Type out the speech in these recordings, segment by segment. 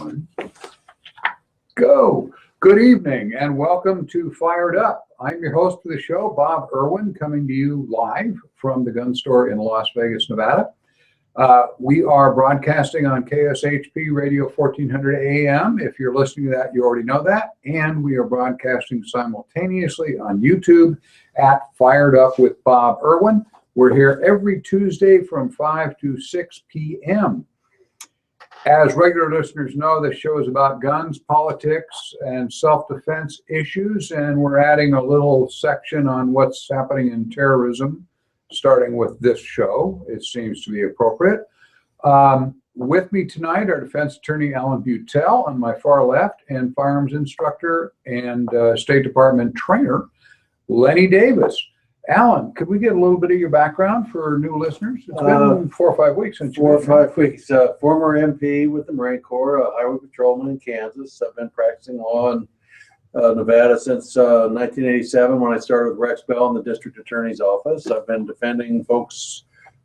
One, go. Good evening and welcome to Fired Up. I'm your host for the show, Bob Irwin, coming to you live from the gun store in Las Vegas, Nevada. We are broadcasting on KSHP Radio 1400 AM. If you're listening to that, you already know that. And we are broadcasting simultaneously on YouTube at Fired Up with Bob Irwin. We're here every Tuesday from 5 to 6 p.m. As regular listeners know, this show is about guns, politics, and self-defense issues, and we're adding a little section on what's happening in terrorism, starting with this show. It seems to be appropriate. With me tonight are Defense Attorney Alan Butel on my far left, and firearms instructor and State Department trainer Lenny Davis. Alan, could we get a little bit of your background for new listeners? It's been 4 or 5 weeks since you 4 or 5 weeks. Former MP with the Marine Corps, a highway patrolman in Kansas. I've been practicing law in Nevada since 1987 when I started with Rex Bell in the District Attorney's Office. I've been defending folks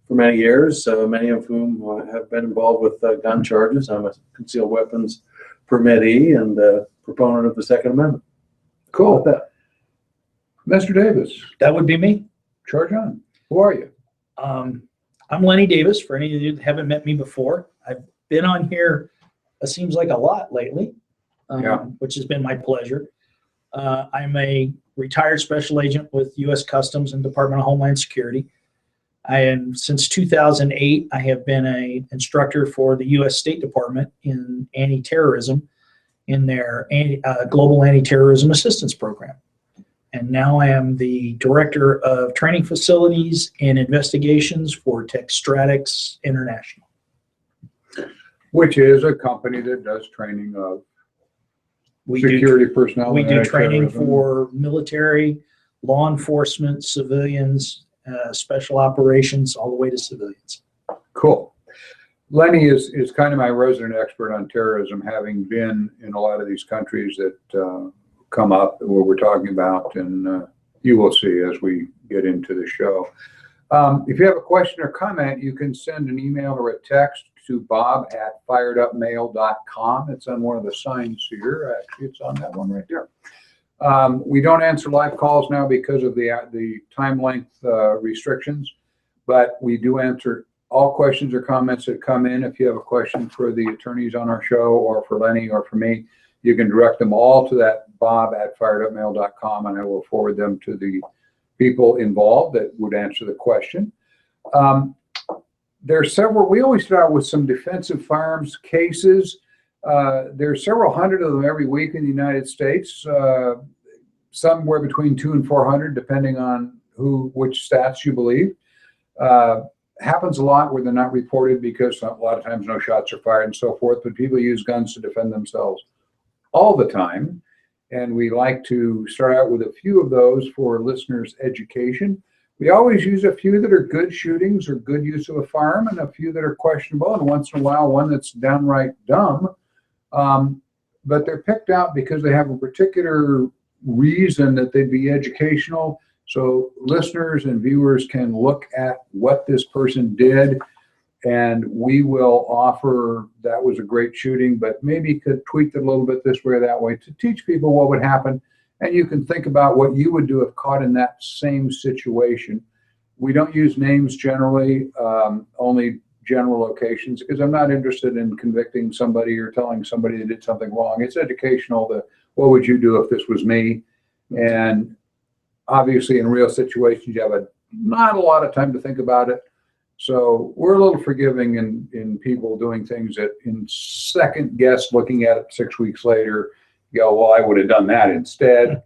for many years, many of whom have been involved with gun charges. I'm a concealed weapons permittee and proponent of the Second Amendment. Cool. Mr. Davis. That would be me. Charge on. Who are you? I'm Lenny Davis, for any of you that haven't met me before. I've been on here, it seems like a lot lately, which has been my pleasure. I'm a retired special agent with U.S. Customs and Department of Homeland Security. Since 2008, I have been an instructor for the U.S. State Department in anti-terrorism in their Global Anti-Terrorism Assistance Program. And now I am the Director of Training Facilities and Investigations for Textratics International. Which is a company that does training of security personnel. We do training for military, law enforcement, civilians, special operations, all the way to civilians. Cool. Lenny is kind of my resident expert on terrorism, having been in a lot of these countries that come up what we're talking about, and you will see as we get into the show. If you have a question or comment, you can send an email or a text to bob@firedupmail.com. It's on one of the signs here. Actually, it's on that one right there. We don't answer live calls now because of the time length restrictions, but we do answer all questions or comments that come in. If you have a question for the attorneys on our show or for Lenny or for me, you can direct them all to that bob@firedupmail.com, and I will forward them to the people involved that would answer the question. There's several. We always start out with some defensive firearms cases. There's several hundred of them every week in the United States, somewhere between 200 and 400, depending on which stats you believe. Happens a lot where they're not reported because a lot of times no shots are fired and so forth, but people use guns to defend themselves all the time. And we like to start out with a few of those for listeners' education. We always use a few that are good shootings or good use of a firearm, and a few that are questionable, and once in a while one that's downright dumb. But they're picked out because they have a particular reason that they'd be educational. So listeners and viewers can look at what this person did, and we will offer, that was a great shooting, but maybe could tweak it a little bit this way or that way to teach people what would happen. And you can think about what you would do if caught in that same situation. We don't use names generally, only general locations, because I'm not interested in convicting somebody or telling somebody they did something wrong. It's educational. What would you do if this was me? And obviously in real situations, you have not a lot of time to think about it. So we're a little forgiving in people doing things that in second guess, looking at it 6 weeks later, you go, well, I would have done that instead.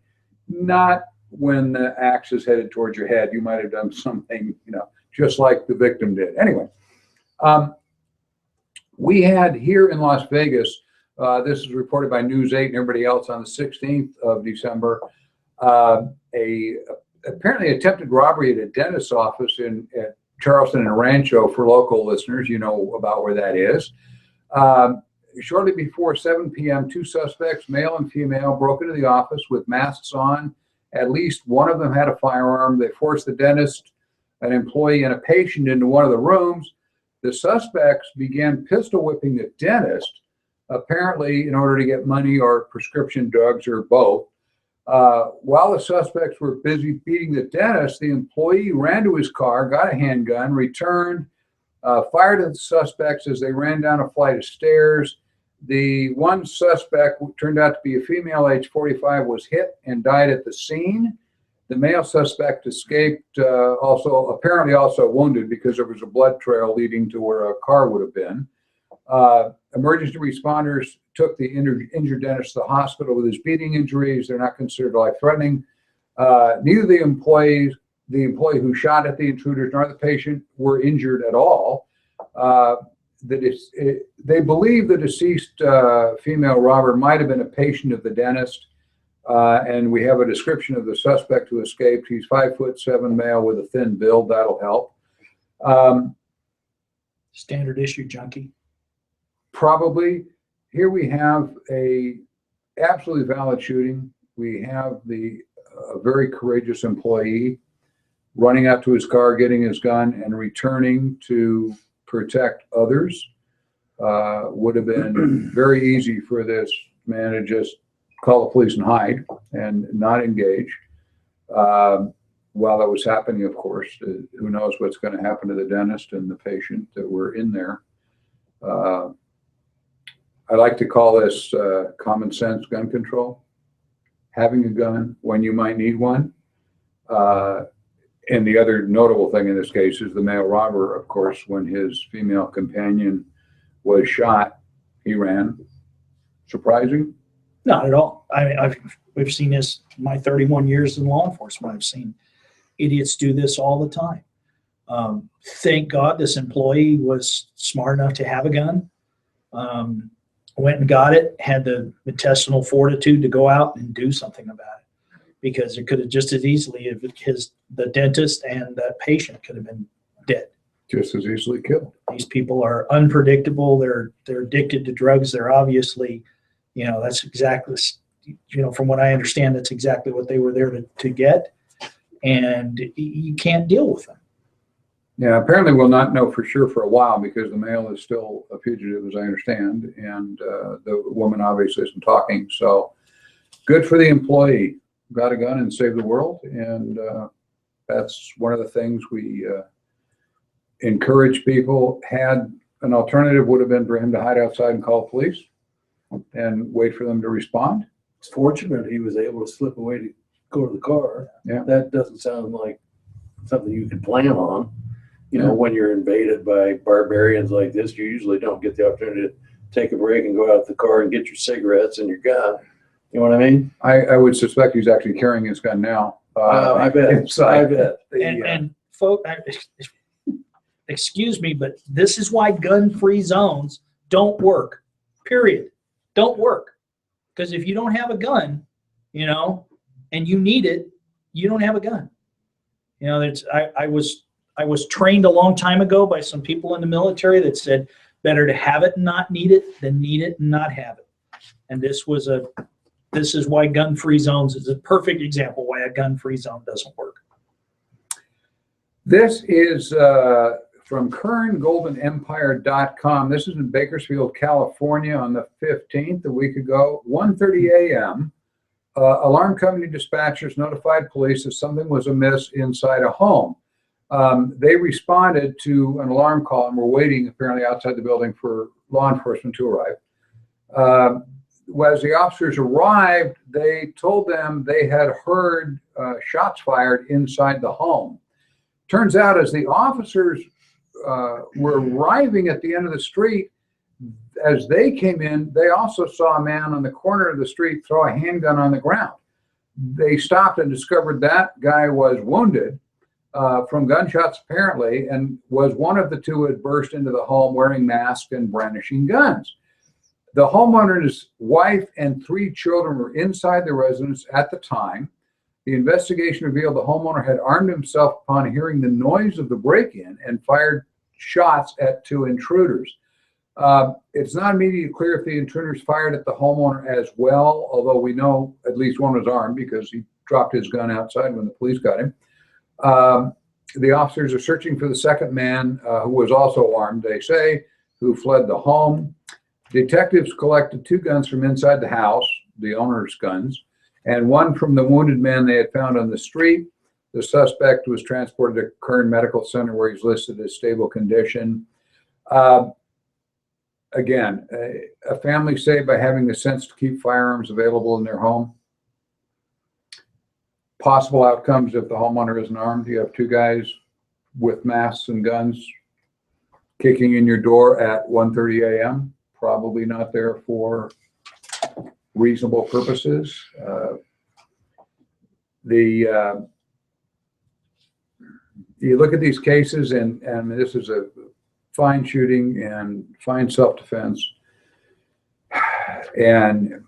Not when the axe is headed towards your head. You might have done something, just like the victim did. Anyway, we had here in Las Vegas, this is reported by News 8 and everybody else on the 16th of December, apparently attempted robbery at a dentist's office at Charleston and Rancho. For local listeners, you know about where that is. Shortly before 7 p.m., 2 suspects, male and female, broke into the office with masks on. At least one of them had a firearm. They forced the dentist, an employee, and a patient into one of the rooms. The suspects began pistol whipping the dentist, apparently in order to get money or prescription drugs or both. While the suspects were busy beating the dentist, the employee ran to his car, got a handgun, returned, fired at the suspects as they ran down a flight of stairs. The one suspect, who turned out to be a female, age 45, was hit and died at the scene. The male suspect escaped, apparently also wounded because there was a blood trail leading to where a car would have been. Emergency responders took the injured dentist to the hospital with his beating injuries. They're not considered life-threatening. Neither the employee who shot at the intruders nor the patient were injured at all. They believe the deceased female robber might have been a patient of the dentist. And we have a description of the suspect who escaped. He's 5'7" male with a thin build. That'll help. Standard issue junkie. Probably. Here we have a absolutely valid shooting. We have a very courageous employee running out to his car, getting his gun, and returning to protect others. Would have been very easy for this man to just call the police and hide and not engage. While that was happening, of course, who knows what's going to happen to the dentist and the patient that were in there. I like to call this common sense gun control. Having a gun when you might need one. And the other notable thing in this case is the male robber, of course, when his female companion was shot, he ran. Surprising? Not at all. I mean, we've seen this my 31 years in law enforcement. I've seen idiots do this all the time. Thank God this employee was smart enough to have a gun. Went and got it, had the intestinal fortitude to go out and do something about it, because it could have just as easily, the dentist and that patient could have been dead. Just as easily killed. These people are unpredictable. They're addicted to drugs. They're obviously, that's exactly, from what I understand, that's exactly what they were there to get. And you can't deal with them. Yeah, apparently we'll not know for sure for a while because the male is still a fugitive, as I understand, and the woman obviously isn't talking. So good for the employee. Got a gun and saved the world, and that's one of the things we encourage people. Had an alternative would have been for him to hide outside and call police and wait for them to respond. It's fortunate he was able to slip away to go to the car. Yeah. That doesn't sound like something you could plan on. When you're invaded by barbarians like this, you usually don't get the opportunity to take a break and go out the car and get your cigarettes and your gun. You know what I mean? I would suspect he's actually carrying his gun now. I bet. Inside. I bet. And folks, excuse me, but this is why gun-free zones don't work. Period. Don't work. Because if you don't have a gun, and you need it, you don't have a gun. I was trained a long time ago by some people in the military that said better to have it and not need it than need it and not have it. And this is why gun-free zones is a perfect example why a gun-free zone doesn't work. This is from KernGoldenEmpire.com. This is in Bakersfield, California on the 15th, a week ago, 1:30 a.m. Alarm company dispatchers notified police that something was amiss inside a home. They responded to an alarm call and were waiting apparently outside the building for law enforcement to arrive. As the officers arrived, they told them they had heard shots fired inside the home. Turns out as the officers were arriving at the end of the street, as they came in, they also saw a man on the corner of the street throw a handgun on the ground. They stopped and discovered that guy was wounded from gunshots apparently, and was one of the two who had burst into the home wearing masks and brandishing guns. The homeowner's wife and 3 children were inside the residence at the time. The investigation revealed the homeowner had armed himself upon hearing the noise of the break-in and fired shots at 2 intruders. It's not immediately clear if the intruders fired at the homeowner as well, although we know at least one was armed because he dropped his gun outside when the police got him. The officers are searching for the second man who was also armed, they say, who fled the home. Detectives collected 2 guns from inside the house, the owner's guns, and 1 from the wounded man they had found on the street. The suspect was transported to Kern Medical Center, where he's listed as stable condition. Again, a family saved by having the sense to keep firearms available in their home. Possible outcomes if the homeowner isn't armed. You have 2 guys with masks and guns kicking in your door at 1:30 a.m. Probably not there for reasonable purposes. You look at these cases, and this is a fine shooting and fine self-defense, and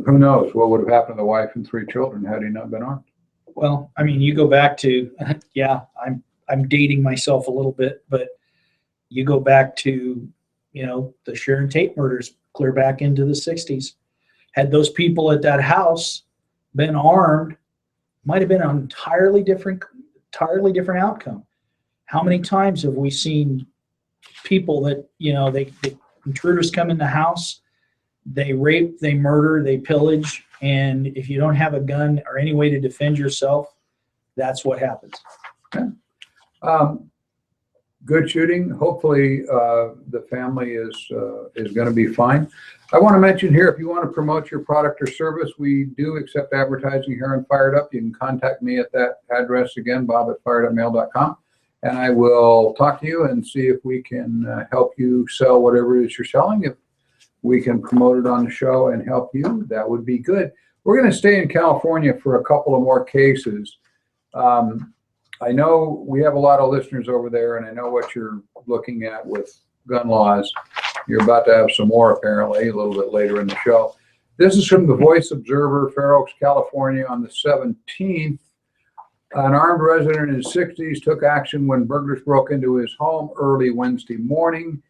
who knows what would have happened to the wife and 3 children had he not been armed. Well, I mean, you go back to, yeah, I'm dating myself a little bit, but you go back to, the Sharon Tate murders clear back into the 60s. Had those people at that house been armed, might have been an entirely different outcome. How many times have we seen people that, the intruders come in the house, they rape, they murder, they pillage, and if you don't have a gun or any way to defend yourself, that's what happens. Okay. Good shooting. Hopefully, the family is going to be fine. I want to mention here, if you want to promote your product or service, we do accept advertising here on Fired Up. You can contact me at that address again, bob@firedupmail.com, and I will talk to you and see if we can help you sell whatever it is you're selling. If we can promote it on the show and help you, that would be good. We're going to stay in California for a couple of more cases. I know we have a lot of listeners over there, and I know what you're looking at with gun laws. You're about to have some more, apparently, a little bit later in the show. This is from the Voice Observer, Fair Oaks, California, on the 17th. An armed resident in his 60s took action when burglars broke into his home early Wednesday morning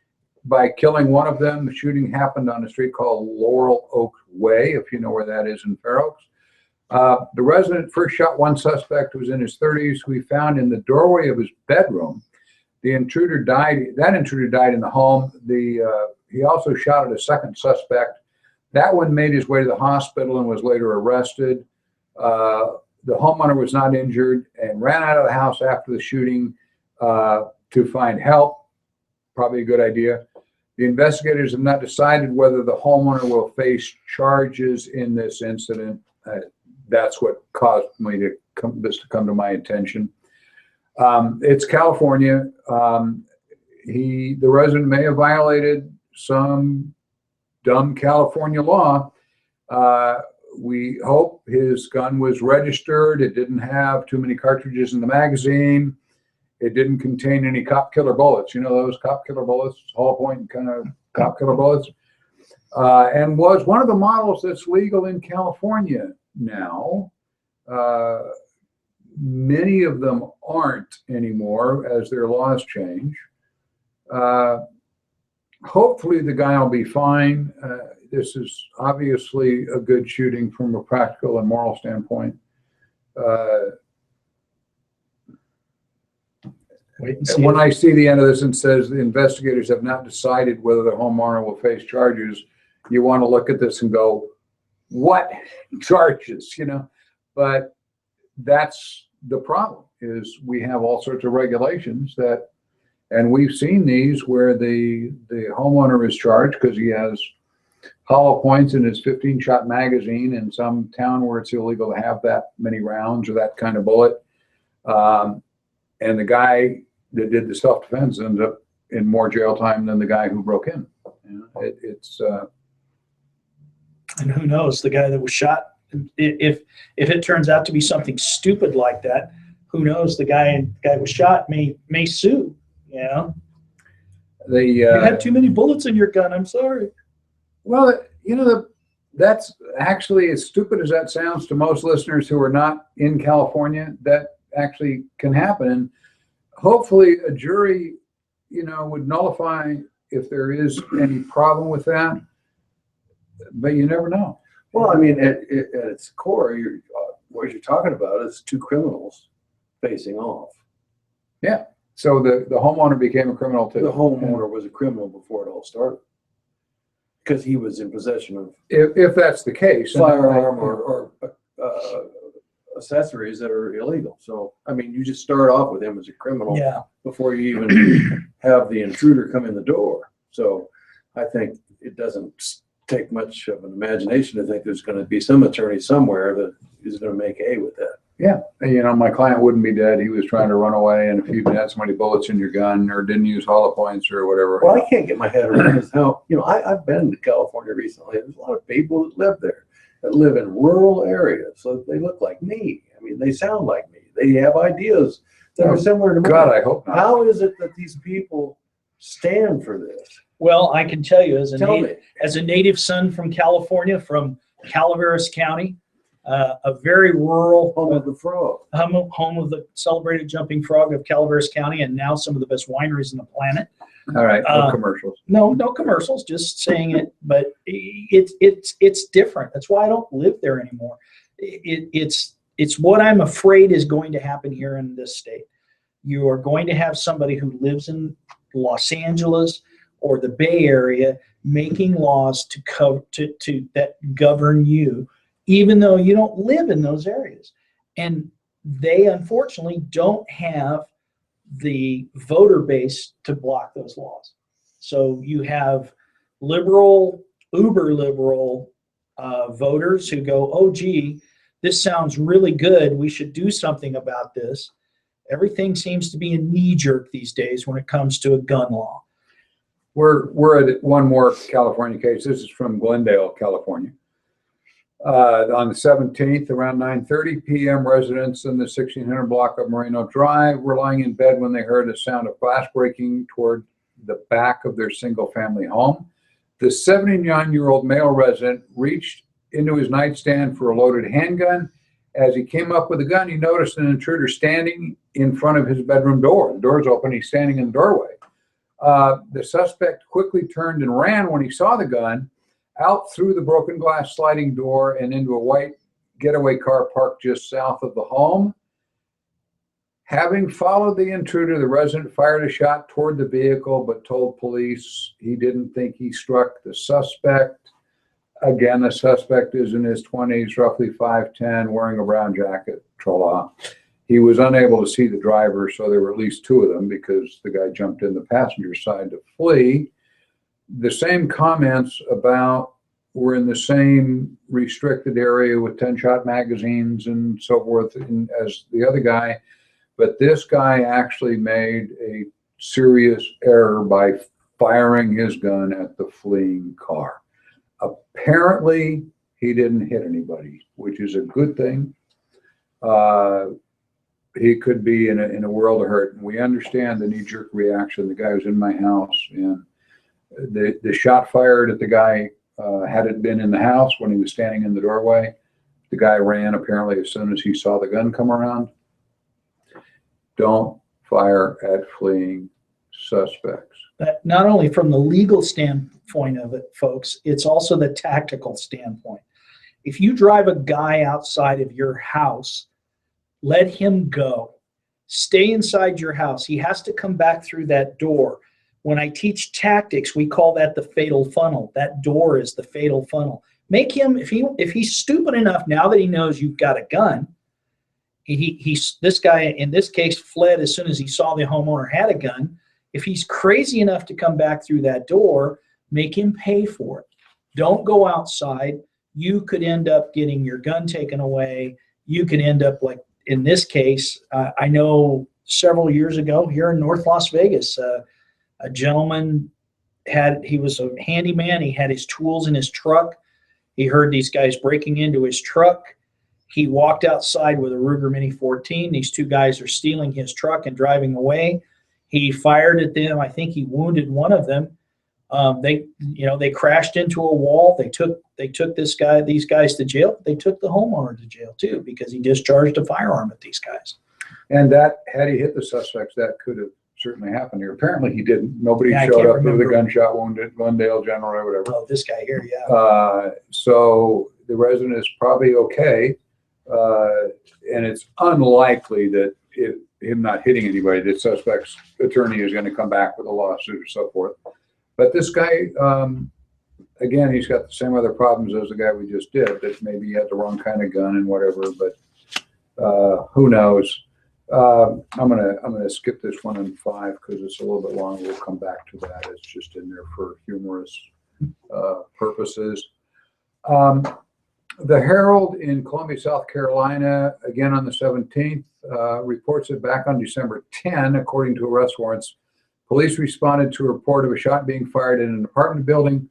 by killing one of them. The shooting happened on a street called Laurel Oak Way, if you know where that is in Fair Oaks. The resident first shot one suspect who was in his 30s, who he found in the doorway of his bedroom. The intruder died. That intruder died in the home. He also shot at a second suspect. That one made his way to the hospital and was later arrested. The homeowner was not injured and ran out of the house after the shooting to find help. Probably a good idea. The investigators have not decided whether the homeowner will face charges in this incident. That's what caused me to come to my attention. It's California. The resident may have violated some dumb California law. We hope his gun was registered. It didn't have too many cartridges in the magazine. It didn't contain any cop killer bullets. You know those cop killer bullets, hollow point kind of cop killer bullets, and was one of the models that's legal in California now. Many of them aren't anymore as their laws change. Hopefully the guy will be fine. This is obviously a good shooting from a practical and moral standpoint. Wait and see. When I see the end of this and says the investigators have not decided whether the homeowner will face charges, you want to look at this and go, what charges, But that's the problem, is we have all sorts of regulations that, and we've seen these where the homeowner is charged because he has hollow points in his 15-shot magazine in some town where it's illegal to have that many rounds or that kind of bullet. And the guy that did the self-defense ends up in more jail time than the guy who broke in. And who knows, the guy that was shot, if it turns out to be something stupid like that, who knows, the guy who was shot may sue. You had too many bullets in your gun. I'm sorry. Well, that's actually, as stupid as that sounds to most listeners who are not in California, that actually can happen. And hopefully a jury, would nullify if there is any problem with that. But you never know. Well, I mean, at its core, what you're talking about is 2 criminals facing off. Yeah. So the homeowner became a criminal too. The homeowner was a criminal before it all started. because he was in possession of If that's the case. firearm or accessories that are illegal. So, I mean, you just start off with him as a criminal Yeah. before you even have the intruder come in the door. So I think it doesn't take much of an imagination to think there's going to be some attorney somewhere that is going to make hay with that. Yeah, you know, my client wouldn't be dead. He was trying to run away, and if you had so many bullets in your gun or didn't use hollow points or whatever. Well, I can't get my head around is how, you know, I've been to California recently. There's a lot of people that live there that live in rural areas. So they look like me. I mean, they sound like me. They have ideas that are similar to God, mine. I hope not. How is it that these people stand for this? Well, I can tell you as Tell me. a native son from California, from Calaveras County, a very rural Home of the frog. home of the celebrated jumping frog of Calaveras County, and now some of the best wineries on the planet. All right, no Uh, commercials. No commercials, just saying it, but it's different. That's why I don't live there anymore. It's what I'm afraid is going to happen here in this state. You are going to have somebody who lives in Los Angeles or the Bay Area making laws that govern you, even though you don't live in those areas. And they unfortunately don't have the voter base to block those laws. So you have liberal, uber liberal voters who go, oh, gee, this sounds really good. We should do something about this. Everything seems to be a knee jerk these days when it comes to a gun law. We're at one more California case. This is from Glendale, California. On the 17th, around 9:30 p.m., residents in the 1600 block of Moreno Drive were lying in bed when they heard a sound of glass breaking toward the back of their single-family home. The 79-year-old male resident reached into his nightstand for a loaded handgun. As he came up with the gun, he noticed an intruder standing in front of his bedroom door. The door's open. He's standing in the doorway. The suspect quickly turned and ran when he saw the gun, out through the broken glass sliding door and into a white getaway car parked just south of the home. Having followed the intruder, the resident fired a shot toward the vehicle, but told police he didn't think he struck the suspect. Again, the suspect is in his 20s, roughly 5'10", wearing a brown jacket, tra-la. He was unable to see the driver, so there were at least two of them because the guy jumped in the passenger side to flee. The same comments about we're in the same restricted area with 10-shot magazines and so forth as the other guy, but this guy actually made a serious error by firing his gun at the fleeing car. Apparently, he didn't hit anybody, which is a good thing. He could be in a world of hurt, and we understand the knee-jerk reaction. The guy was in my house, and the shot fired at the guy hadn't been in the house when he was standing in the doorway. The guy ran apparently as soon as he saw the gun come around. Don't fire at fleeing suspects. But not only from the legal standpoint of it, folks, it's also the tactical standpoint. If you drive a guy outside of your house, let him go. Stay inside your house. He has to come back through that door. When I teach tactics, we call that the fatal funnel. That door is the fatal funnel. Make him, if he's stupid enough now that he knows you've got a gun, this guy in this case fled as soon as he saw the homeowner had a gun. If he's crazy enough to come back through that door, make him pay for it. Don't go outside. You could end up getting your gun taken away. You can end up like in this case. I know several years ago here in North Las Vegas, a gentleman he was a handyman. He had his tools in his truck. He heard these guys breaking into his truck. He walked outside with a Ruger Mini 14. These two guys are stealing his truck and driving away. He fired at them. I think he wounded one of them. They crashed into a wall. They took these guys to jail. They took the homeowner to jail too because he discharged a firearm at these guys. And that, had he hit the suspects, that could have certainly happened here. Apparently he didn't. Nobody Yeah, I showed can't up with a remember. gunshot wound at Glendale General or whatever. Oh, this guy here, yeah. So the resident is probably okay. And it's unlikely that him not hitting anybody, the suspect's attorney is going to come back with a lawsuit or so forth. But this guy again, he's got the same other problems as the guy we just did, that maybe he had the wrong kind of gun and whatever, but who knows? I'm gonna skip this one in 5 because it's a little bit long. We'll come back to that. It's just in there for humorous purposes. The Herald in Columbia, South Carolina, again on the 17th, reports that back on December 10, according to arrest warrants, police responded to a report of a shot being fired in an apartment building.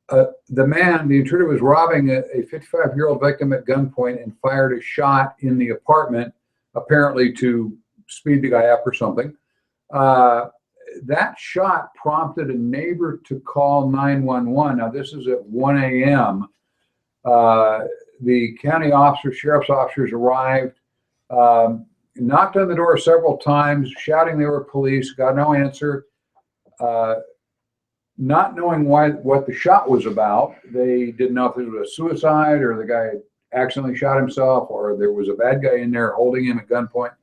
The intruder, was robbing a 55-year-old victim at gunpoint and fired a shot in the apartment, apparently to speed the guy up or something. That shot prompted a neighbor to call 911. Now, this is at 1 a.m. The county officers, sheriff's officers arrived, knocked on the door several times, shouting they were police, got no answer. Not knowing what the shot was about, they didn't know if it was a suicide or the guy had accidentally shot himself or there was a bad guy in there holding him at gunpoint.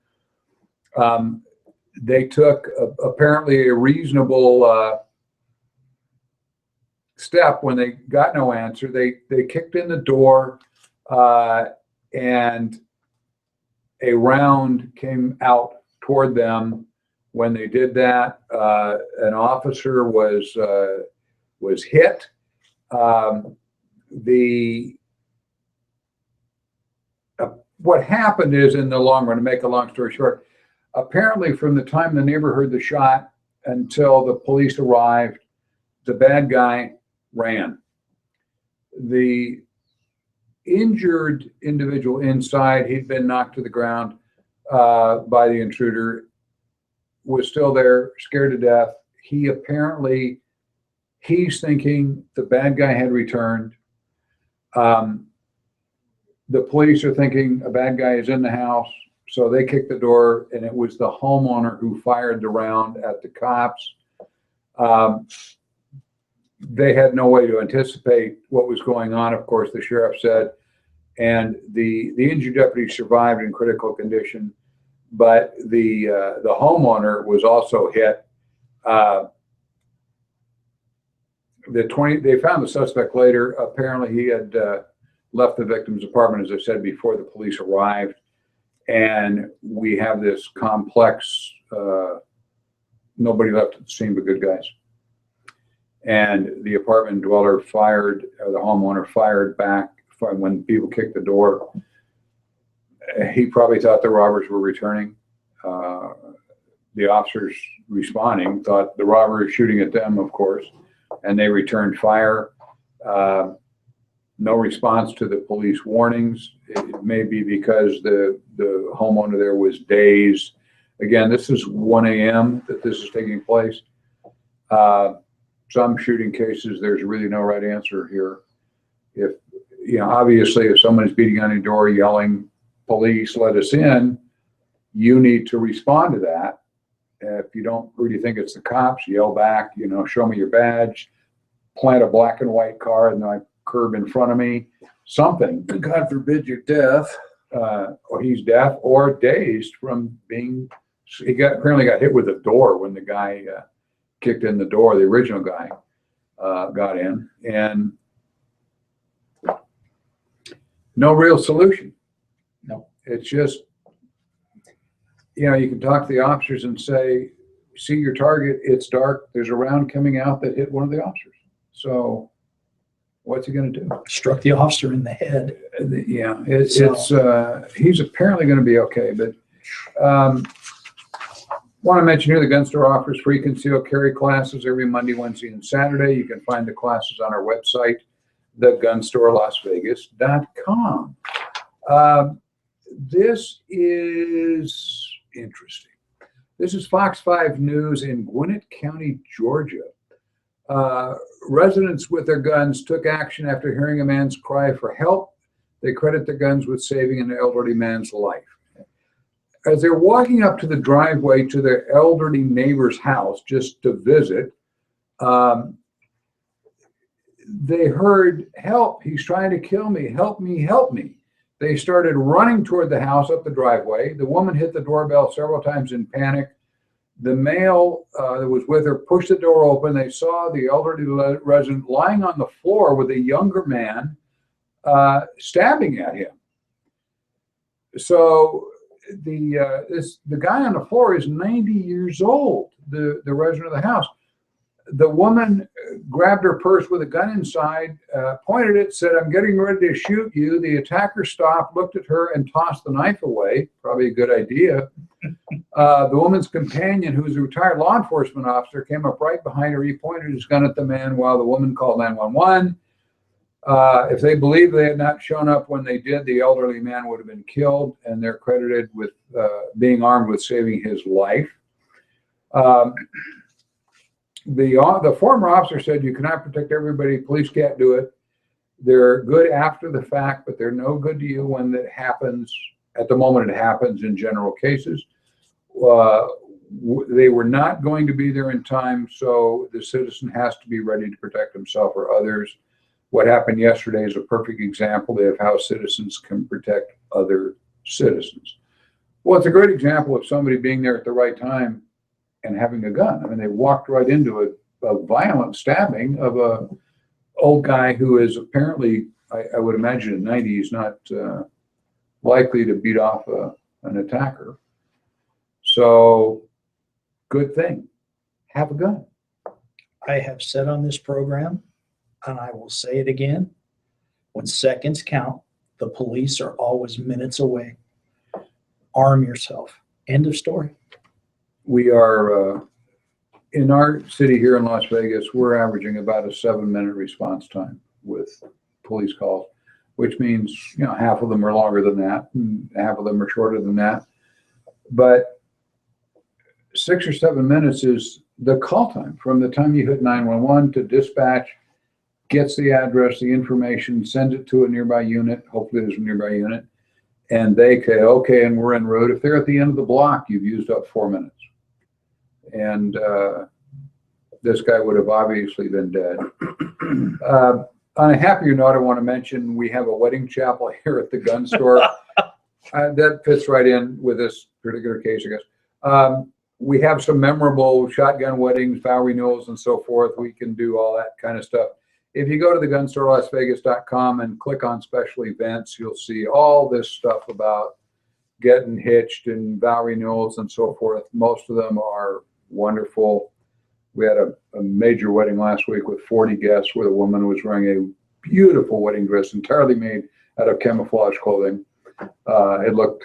They took apparently a reasonable step when they got no answer. They kicked in the door and a round came out toward them. When they did that, an officer was hit. What happened is, in the long run, to make a long story short, apparently from the time the neighbor heard the shot until the police arrived, the bad guy ran. The injured individual inside, he'd been knocked to the ground by the intruder, was still there, scared to death. He's thinking the bad guy had returned. The police are thinking a bad guy is in the house, so they kicked the door, and it was the homeowner who fired the round at the cops. They had no way to anticipate what was going on, of course, the sheriff said, and the injured deputy survived in critical condition, but the homeowner was also hit. They found the suspect later. Apparently, he had left the victim's apartment, as I said before, the police arrived, and we have this complex. Nobody left at the scene but good guys. And the apartment dweller fired, or the homeowner fired back when people kicked the door. He probably thought the robbers were returning. The officers responding thought the robber was shooting at them, of course, and they returned fire. No response to the police warnings. It may be because the homeowner there was dazed. Again, this is 1 a.m. that this is taking place. Some shooting cases, there's really no right answer here. If, obviously, if someone's beating on your door, yelling, "Police, let us in," you need to respond to that. If you don't really think it's the cops, yell back, show me your badge, plant a black and white car in the curb in front of me, something. God forbid you're deaf. Or he's deaf or dazed from being, apparently got hit with a door when the guy kicked in the door, the original guy got in, and no real solution. No. It's just, you can talk to the officers and say, see your target, it's dark, there's a round coming out that hit one of the officers. So what's he going to do? Struck the officer in the head. Yeah, he's apparently going to be okay, but want to mention here the gun store offers free concealed carry classes every Monday, Wednesday, and Saturday. You can find the classes on our website, thegunstorelasvegas.com. This is interesting. This is Fox 5 News in Gwinnett County, Georgia. Residents with their guns took action after hearing a man's cry for help. They credit their guns with saving an elderly man's life. As they're walking up to the driveway to their elderly neighbor's house just to visit, they heard, "Help, he's trying to kill me, help me, help me." They started running toward the house up the driveway. The woman hit the doorbell several times in panic. The male that was with her pushed the door open. They saw the elderly resident lying on the floor with a younger man stabbing at him. So the guy on the floor is 90 years old, the resident of the house. The woman grabbed her purse with a gun inside, pointed it, said, "I'm getting ready to shoot you." The attacker stopped, looked at her, and tossed the knife away. Probably a good idea. The woman's companion, who was a retired law enforcement officer, came up right behind her. He pointed his gun at the man while the woman called 911. If they believed they had not shown up when they did, the elderly man would have been killed, and they're credited with being armed with saving his life. The former officer said, "You cannot protect everybody. Police can't do it. They're good after the fact, but they're no good to you when it happens, at the moment it happens in general cases." They were not going to be there in time, so the citizen has to be ready to protect himself or others. What happened yesterday is a perfect example of how citizens can protect other citizens. Well, it's a great example of somebody being there at the right time and having a gun. I mean, they walked right into a violent stabbing of a old guy who is apparently, I would imagine at 90, he's not likely to beat off an attacker. So, good thing. Have a gun. I have said on this program, and I will say it again, when seconds count, the police are always minutes away. Arm yourself. End of story. We are, in our city here in Las Vegas, we're averaging about a 7-minute response time with police calls, which means, half of them are longer than that, and half of them are shorter than that. But 6 or 7 minutes is the call time from the time you hit 911 to dispatch, gets the address, the information, sends it to a nearby unit. Hopefully there's a nearby unit. And they say, okay, and we're en route. If they're at the end of the block, you've used up 4 minutes. And this guy would have obviously been dead. On a happier note, I want to mention we have a wedding chapel here at the gun store. That fits right in with this particular case, I guess. We have some memorable shotgun weddings, vow renewals, and so forth. We can do all that kind of stuff. If you go to thegunstorelasvegas.com and click on special events, you'll see all this stuff about getting hitched and vow renewals and so forth. Most of them are wonderful. We had a major wedding last week with 40 guests where the woman was wearing a beautiful wedding dress entirely made out of camouflage clothing. It looked,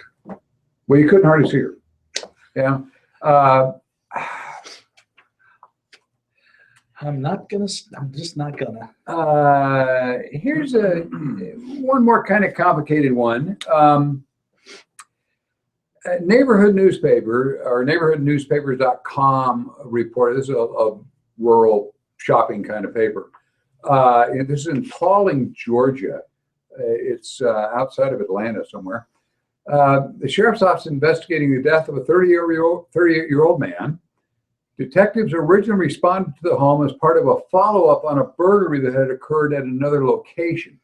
well, you couldn't hardly see her. Yeah. I'm just not gonna. Here's one more kind of complicated one. Neighborhood newspaper, or neighborhoodnewspapers.com reported, this is a rural shopping kind of paper. This is in Paulding, Georgia. It's outside of Atlanta somewhere. The sheriff's office investigating the death of a 38-year-old man. Detectives originally responded to the home as part of a follow-up on a burglary that had occurred at another location.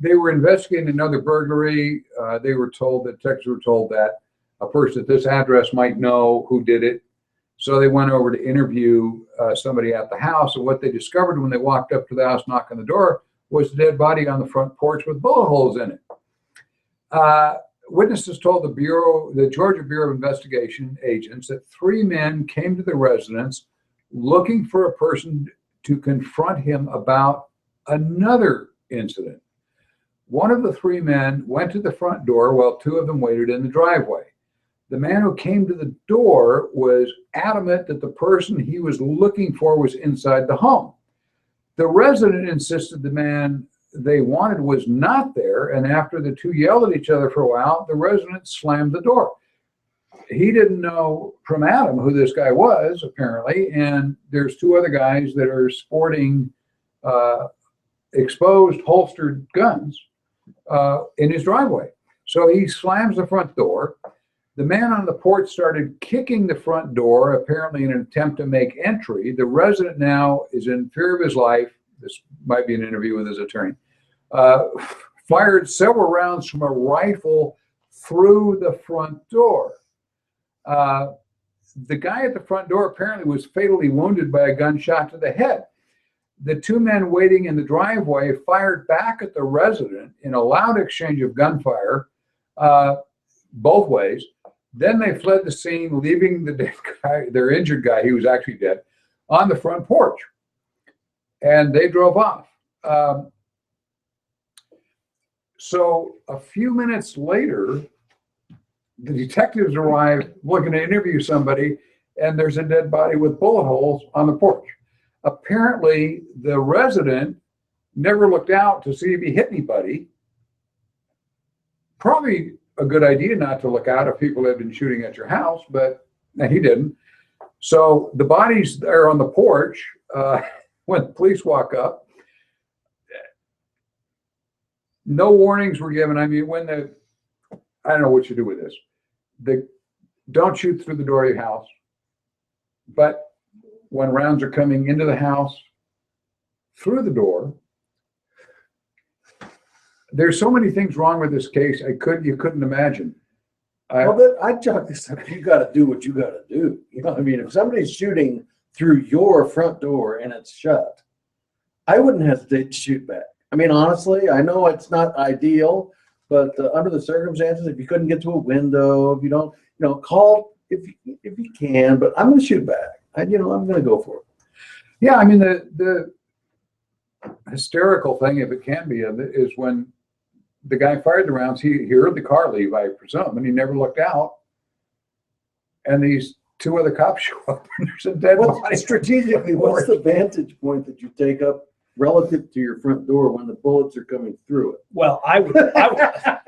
They were investigating another burglary. They were told, the detectives were told that a person at this address might know who did it. So they went over to interview somebody at the house. And what they discovered when they walked up to the house, knocked on the door, was the dead body on the front porch with bullet holes in it. Witnesses told the Georgia Bureau of Investigation agents that 3 men came to the residence looking for a person to confront him about another incident. One of the 3 men went to the front door while 2 of them waited in the driveway. The man who came to the door was adamant that the person he was looking for was inside the home. The resident insisted the man they wanted was not there, and after the 2 yelled at each other for a while, the resident slammed the door. He didn't know from Adam who this guy was, apparently, and there's 2 other guys that are sporting exposed holstered guns in his driveway. So he slams the front door. The man on the porch started kicking the front door, apparently in an attempt to make entry. The resident now is in fear of his life. This might be an interview with his attorney. Fired several rounds from a rifle through the front door. the guy at the front door apparently was fatally wounded by a gunshot to the head. The two men waiting in the driveway fired back at the resident in a loud exchange of gunfire, both ways. Then they fled the scene, leaving the dead guy, their injured guy, he was actually dead, on the front porch. And they drove off. So a few minutes later, the detectives arrived looking to interview somebody, and there's a dead body with bullet holes on the porch. Apparently, the resident never looked out to see if he hit anybody. Probably a good idea not to look out if people had been shooting at your house, but he didn't. So the bodies are on the porch. When the police walk up, no warnings were given. I mean, I don't know what you do with this. Don't shoot through the door of your house. But when rounds are coming into the house through the door, there's so many things wrong with this case. You couldn't imagine. I chalk this up. You got to do what you got to do. You know, I mean, if somebody's shooting through your front door and it's shut, I wouldn't hesitate to shoot back. I mean, honestly, I know it's not ideal, but under the circumstances, if you couldn't get to a window, if you don't, call if you can. But I'm going to shoot back. I'm going to go for it. Yeah, I mean, the hysterical thing, if it can be, is when the guy fired the rounds. He heard the car leave, I presume, and he never looked out. And these two other cops show up, and there's a dead body. Strategically, what's the vantage point that you take up relative to your front door when the bullets are coming through it? Well, I would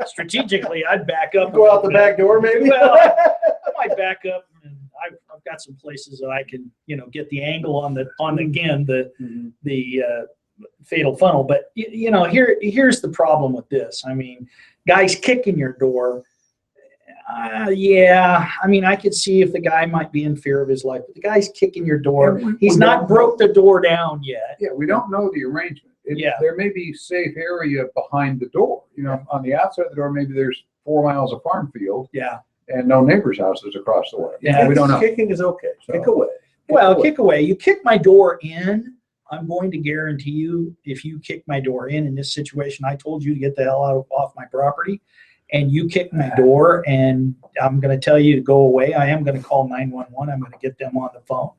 strategically, I'd back up. Go out the back door, maybe? Well, I might back up, and I've got some places that I can, get the angle on the fatal funnel. But here's the problem with this. I mean, guys kicking your door. Yeah, I mean, I could see if the guy might be in fear of his life, but the guy's kicking your door. He's not broke the door down yet. Yeah, we don't know the arrangement. There may be safe area behind the door. On the outside of the door, maybe there's 4 miles of farm field. Yeah. And no neighbor's houses across the way. Yeah, we don't know. Kicking is okay. So. Kick away. Kick away. You kick my door in, I'm going to guarantee you, if you kick my door in this situation, I told you to get the hell off my property, and you kick my door, and I'm going to tell you to go away. I am going to call 911. I'm going to get them on the phone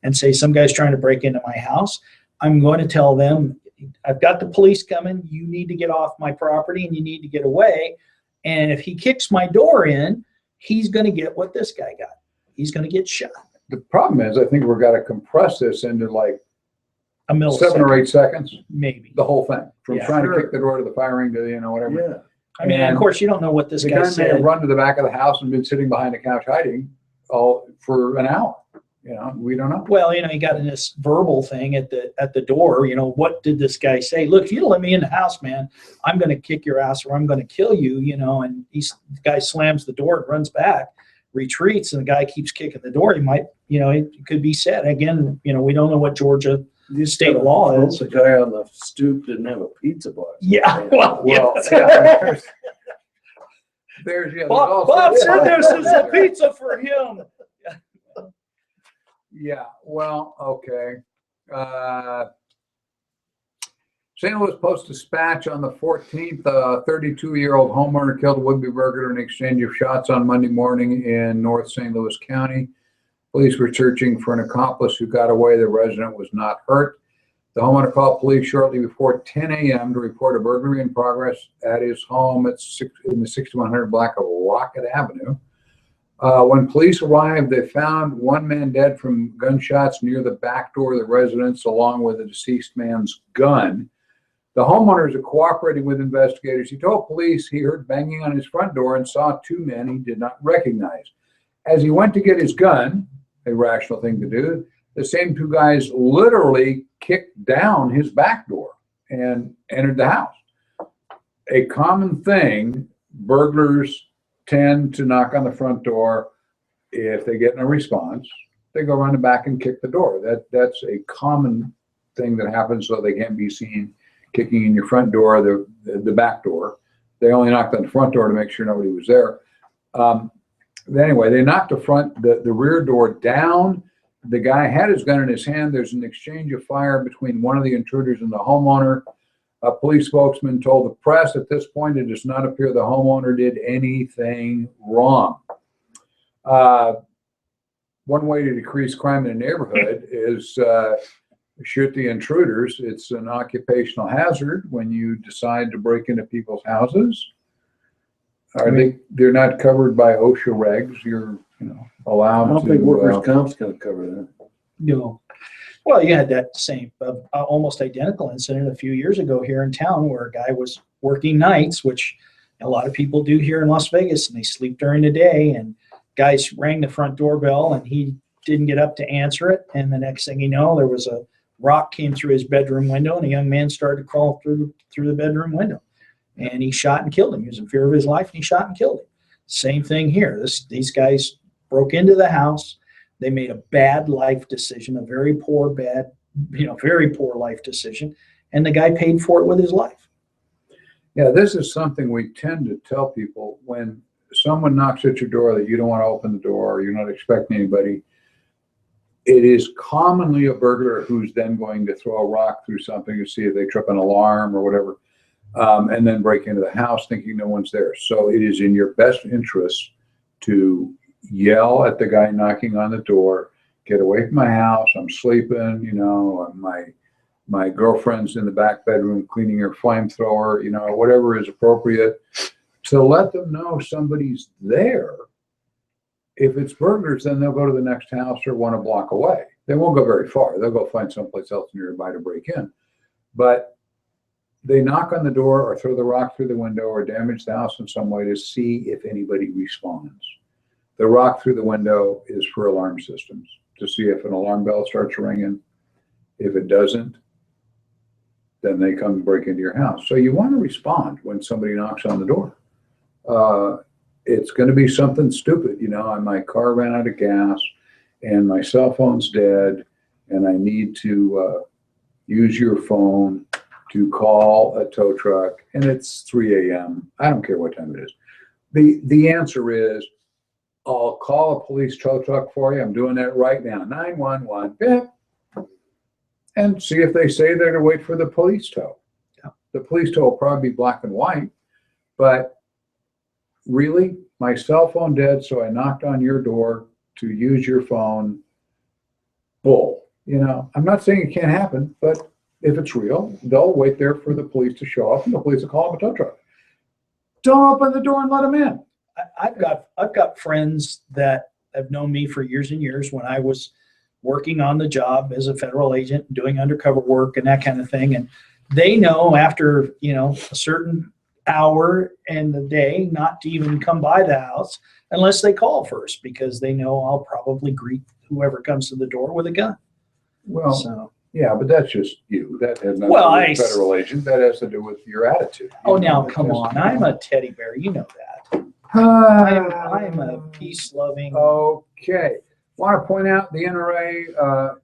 and say, some guy's trying to break into my house. I'm going to tell them, I've got the police coming. You need to get off my property, and you need to get away. And if he kicks my door in, he's going to get what this guy got. He's going to get shot. The problem is, I think we've got to compress this into like a millisecond. 7 or 8 seconds. Maybe. The whole thing. From trying to kick the door to the firing to, whatever. Yeah. I mean, of course, you don't know what this guy said. The guy may have run to the back of the house and been sitting behind the couch hiding all for an hour. We don't know. Well, you got in this verbal thing at the door. What did this guy say? Look, if you don't let me in the house, man, I'm going to kick your ass or I'm going to kill you. And the guy slams the door and runs back, retreats, and the guy keeps kicking the door. He might, it could be said again. We don't know what Georgia state law is. The guy on the stoop didn't have a pizza box. Yeah. Well, Bob said this is a pizza for him. Yeah, well, okay. St. Louis Post-Dispatch on the 14th, a 32-year-old homeowner killed a would-be burglar in exchange of shots on Monday morning in North St. Louis County. Police were searching for an accomplice who got away. The resident was not hurt. The homeowner called police shortly before 10 a.m. to report a burglary in progress at his home in the 6100 block of Rocket Avenue. When police arrived, they found one man dead from gunshots near the back door of the residence, along with the deceased man's gun. The homeowners are cooperating with investigators. He told police he heard banging on his front door and saw 2 men he did not recognize. As he went to get his gun, a rational thing to do, the same 2 guys literally kicked down his back door and entered the house. A common thing, burglars tend to knock on the front door. If they get no response, they go around the back and kick the door. That's a common thing that happens, so they can't be seen kicking in your front door, the back door. They only knocked on the front door to make sure nobody was there. Anyway, they knocked the rear door down. The guy had his gun in his hand. There's an exchange of fire between one of the intruders and the homeowner. A police spokesman told the press, at this point, it does not appear the homeowner did anything wrong. One way to decrease crime in a neighborhood is shoot the intruders. It's an occupational hazard when you decide to break into people's houses. They're not covered by OSHA regs. You're allowed to. I don't think workers' comp's going to cover that. No. Well, you had that same almost identical incident a few years ago here in town where a guy was working nights, which a lot of people do here in Las Vegas, and they sleep during the day, and guys rang the front doorbell and he didn't get up to answer it, and the next thing you know, there was a rock came through his bedroom window, and a young man started to crawl through the bedroom window, and he shot and killed him. He was in fear of his life, and he shot and killed him. Same thing here. These guys broke into the house. They made a bad life decision, a very poor life decision, and the guy paid for it with his life. Yeah, this is something we tend to tell people when someone knocks at your door that you don't want to open the door or you're not expecting anybody. It is commonly a burglar who's then going to throw a rock through something to see if they trip an alarm or whatever, and then break into the house thinking no one's there. So it is in your best interest to yell at the guy knocking on the door, get away from my house, I'm sleeping, my girlfriend's in the back bedroom cleaning her flamethrower, whatever is appropriate, to let them know somebody's there. If it's burglars, then they'll go to the next house or 1 block away. They won't go very far. They'll go find someplace else nearby to break in. But they knock on the door or throw the rock through the window or damage the house in some way to see if anybody responds. The rock through the window is for alarm systems, to see if an alarm bell starts ringing. If it doesn't, then they come and break into your house. So you want to respond when somebody knocks on the door. It's going to be something stupid. My car ran out of gas and my cell phone's dead and I need to use your phone to call a tow truck and it's 3 a.m. I don't care what time it is. The answer is, I'll call a police tow truck for you. I'm doing that right now. 911, beep. And see if they say they're to wait for the police tow. Yeah. The police tow will probably be black and white, but really, my cell phone dead, so I knocked on your door to use your phone. Bull. I'm not saying it can't happen, but if it's real, they'll wait there for the police to show up and the police will call them a tow truck. Don't open the door and let them in. I've got friends that have known me for years and years when I was working on the job as a federal agent, doing undercover work and that kind of thing. And they know after, a certain hour in the day not to even come by the house unless they call first, because they know I'll probably greet whoever comes to the door with a gun. Well, yeah, but that's just you. That has nothing to do with federal agent. That has to do with your attitude. Now, come on. I'm a teddy bear. You know that. I'm a peace-loving. Okay. Want to point out the NRA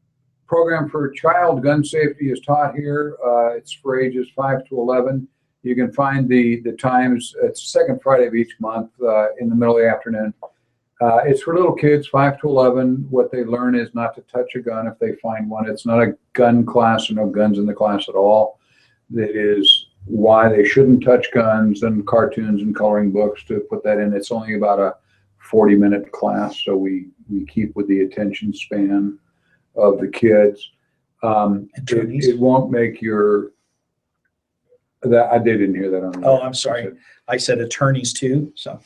program for child gun safety is taught here. It's for ages 5 to 11. You can find the times. It's the second Friday of each month in the middle of the afternoon. It's for little kids, 5 to 11. What they learn is not to touch a gun if they find one. It's not a gun class, or no guns in the class at all. It is why they shouldn't touch guns and cartoons and coloring books to put that in. It's only about a 40-minute class, so we keep with the attention span of the kids. It won't make your... I didn't hear that on. I'm sorry. I said attorneys too. So,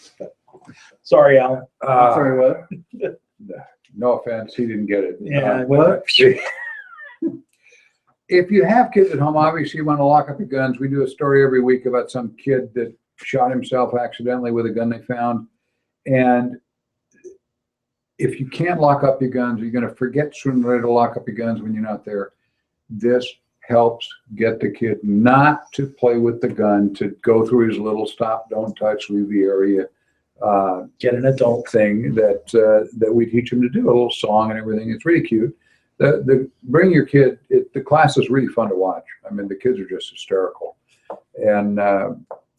sorry, Alan. Sorry, what? No offense, he didn't get it. Yeah. What? If you have kids at home, obviously you want to lock up your guns. We do a story every week about some kid that shot himself accidentally with a gun they found. And if you can't lock up your guns, you're going to forget sooner or later to lock up your guns when you're not there. This helps get the kid not to play with the gun, to go through his little stop, don't touch, leave the area. Get an adult thing that we teach him to do, a little song and everything. It's really cute. Bring your kid. The class is really fun to watch. I mean, the kids are just hysterical. And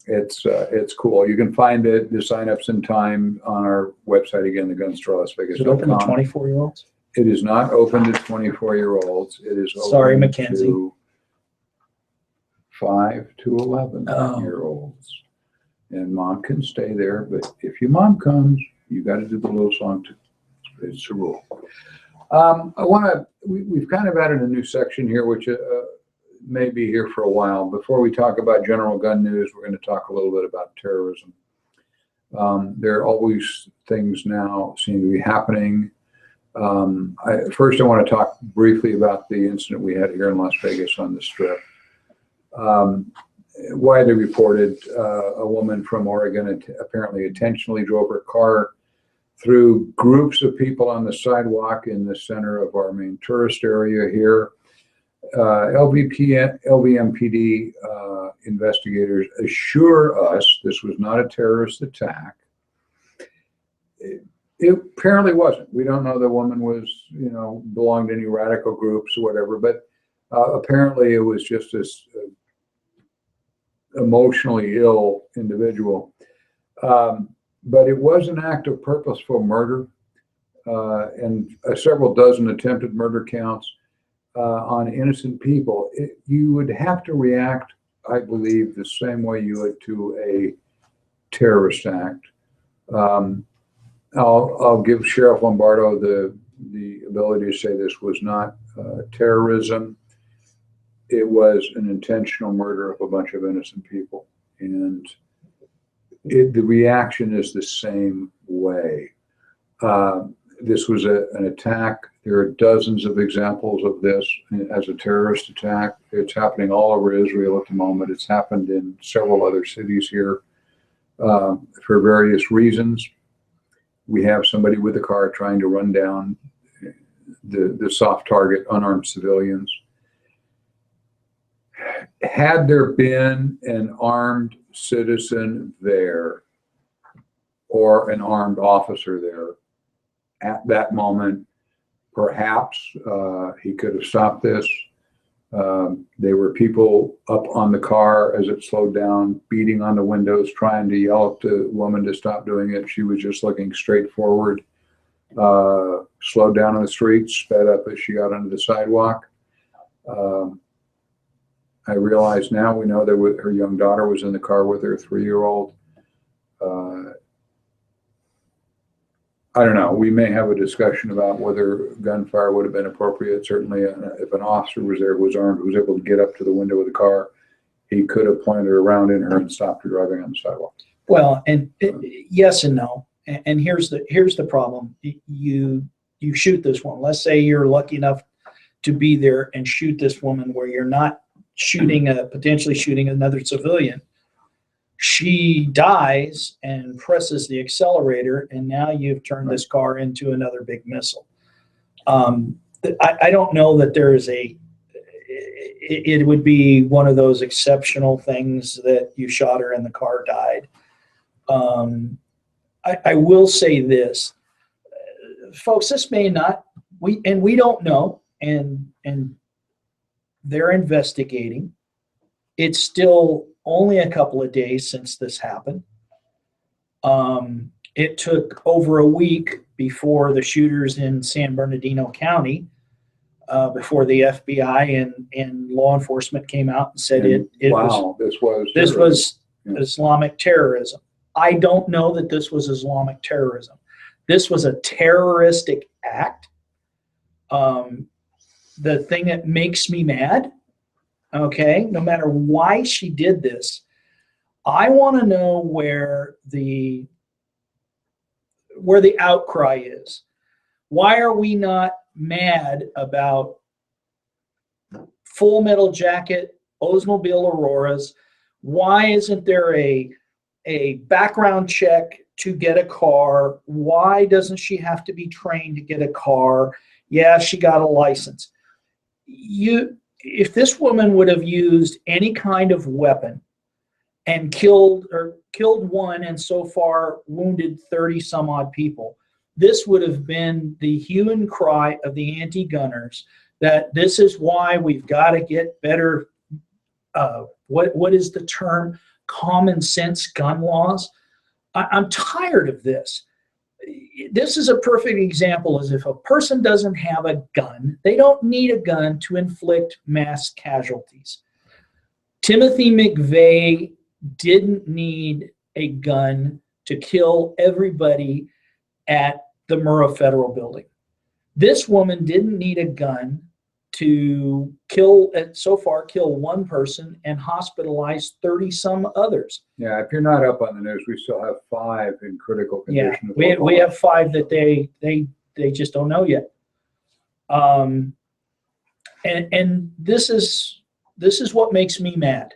It's cool. You can find it, the signups in time on our website again, Is it open to thegunstorelasvegas.com. 24-year-olds? It is not open to 24-year-olds. It is Sorry, open Mackenzie. to 5 to 11 Oh. year olds. And mom can stay there, but if your mom comes, you got to do the little song too. It's a rule. We've kind of added a new section here, which may be here for a while. Before we talk about general gun news, we're going to talk a little bit about terrorism. There are always things now seem to be happening. First, I want to talk briefly about the incident we had here in Las Vegas on the Strip. Widely reported, a woman from Oregon apparently intentionally drove her car through groups of people on the sidewalk in the center of our main tourist area here. LVMPD investigators assure us this was not a terrorist attack. It apparently wasn't. We don't know the woman was, belonged to any radical groups or whatever, but apparently it was just this emotionally ill individual. But it was an act of purposeful murder and several dozen attempted murder counts on innocent people. You would have to react, I believe, the same way you would to a terrorist act. I'll give Sheriff Lombardo the ability to say this was not terrorism. It was an intentional murder of a bunch of innocent people. And the reaction is the same way. This was an attack. There are dozens of examples of this as a terrorist attack. It's happening all over Israel at the moment. It's happened in several other cities here for various reasons. We have somebody with a car trying to run down the soft target, unarmed civilians. Had there been an armed citizen there or an armed officer there at that moment, perhaps he could have stopped this. There were people up on the car as it slowed down, beating on the windows, trying to yell at the woman to stop doing it. She was just looking straight forward, slowed down on the street, sped up as she got onto the sidewalk. I realize now, we know that her young daughter was in the car with her 3-year-old. I don't know. We may have a discussion about whether gunfire would have been appropriate. Certainly, if an officer was there who was armed, who was able to get up to the window of the car, he could have pointed around in her and stopped her driving on the sidewalk. Well, and yes and no. And here's the problem. You shoot this one. Let's say you're lucky enough to be there and shoot this woman where you're not potentially shooting another civilian. She dies and presses the accelerator, and now you've turned this car into another big missile. I don't know that there is it would be one of those exceptional things that you shot her and the car died. I will say this, folks, this may not, we don't know, and they're investigating. It's still only a couple of days since this happened. It took over a week before the shooters in San Bernardino County, before the FBI and law enforcement came out and said this was Islamic terrorism. I don't know that this was Islamic terrorism. This was a terroristic act. The thing that makes me mad, okay, no matter why she did this, I want to know where the outcry is. Why are we not mad about Full Metal Jacket, Oldsmobile Auroras? Why isn't there a background check to get a car? Why doesn't she have to be trained to get a car? Yeah, she got a license. If this woman would have used any kind of weapon and killed one and so far wounded 30 some odd people, this would have been the hue and cry of the anti-gunners, that this is why we've got to get better what is the term? Common sense gun laws. I'm tired of this. This is a perfect example as if a person doesn't have a gun, they don't need a gun to inflict mass casualties. Timothy McVeigh didn't need a gun to kill everybody at the Murrah Federal Building. This woman didn't need a gun to kill one person and hospitalize 30 some others. Yeah, if you're not up on the news, we still have 5 in critical Yeah, condition. we have 5 that they just don't know yet. And this is what makes me mad.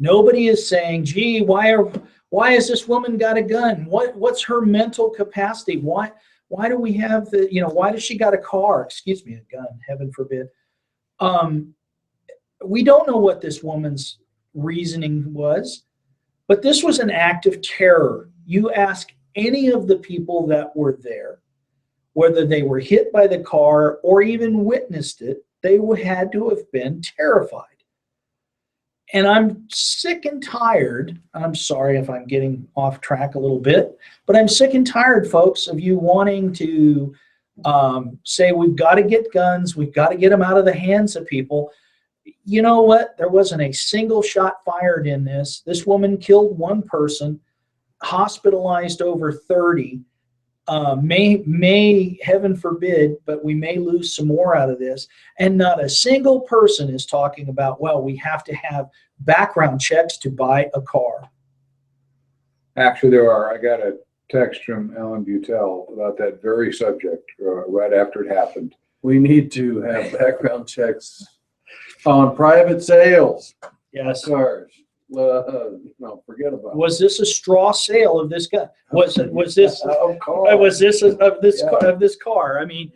Nobody is saying, gee, why has this woman got a gun? What's her mental capacity? Why do we have why does she got a car? Excuse me, a gun, heaven forbid. We don't know what this woman's reasoning was, but this was an act of terror. You ask any of the people that were there, whether they were hit by the car or even witnessed it, they had to have been terrified. And I'm sick and tired. I'm sorry if I'm getting off track a little bit, but I'm sick and tired, folks, of you wanting to say we've got to get guns, we've got to get them out of the hands of people. You know what? There wasn't a single shot fired in this. This woman killed 1 person, hospitalized over 30. May heaven forbid, but we may lose some more out of this. And not a single person is talking about, well, we have to have background checks to buy a car. Actually, there are. I got a text from Ellen Butel about that very subject right after it happened. We need to have background checks on private sales. Yes. Cars. No, forget about it. Was this a straw sale of this gun? Was this Of course. was this of this Yeah. of this car? I mean,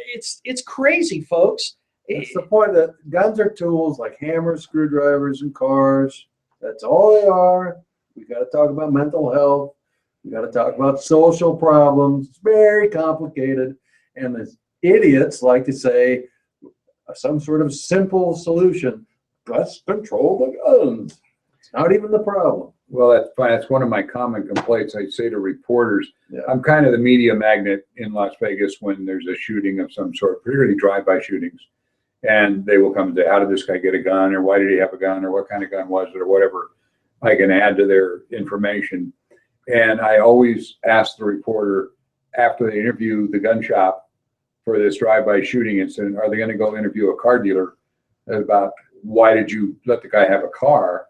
it's crazy, folks. That's the point, that guns are tools like hammers, screwdrivers, and cars. That's all they are. We got to talk about mental health. We got to talk about social problems. It's very complicated. And the idiots like to say some sort of simple solution. Let's control the guns. It's not even the problem. Well, that's fine. That's one of my common complaints. I say to reporters, Yeah. I'm kind of the media magnet in Las Vegas when there's a shooting of some sort, particularly drive-by shootings. And they will come and say, how did this guy get a gun? Or why did he have a gun? Or what kind of gun was it? Or whatever I can add to their information. And I always ask the reporter after they interview the gun shop for this drive-by shooting incident, are they going to go interview a car dealer about why did you let the guy have a car?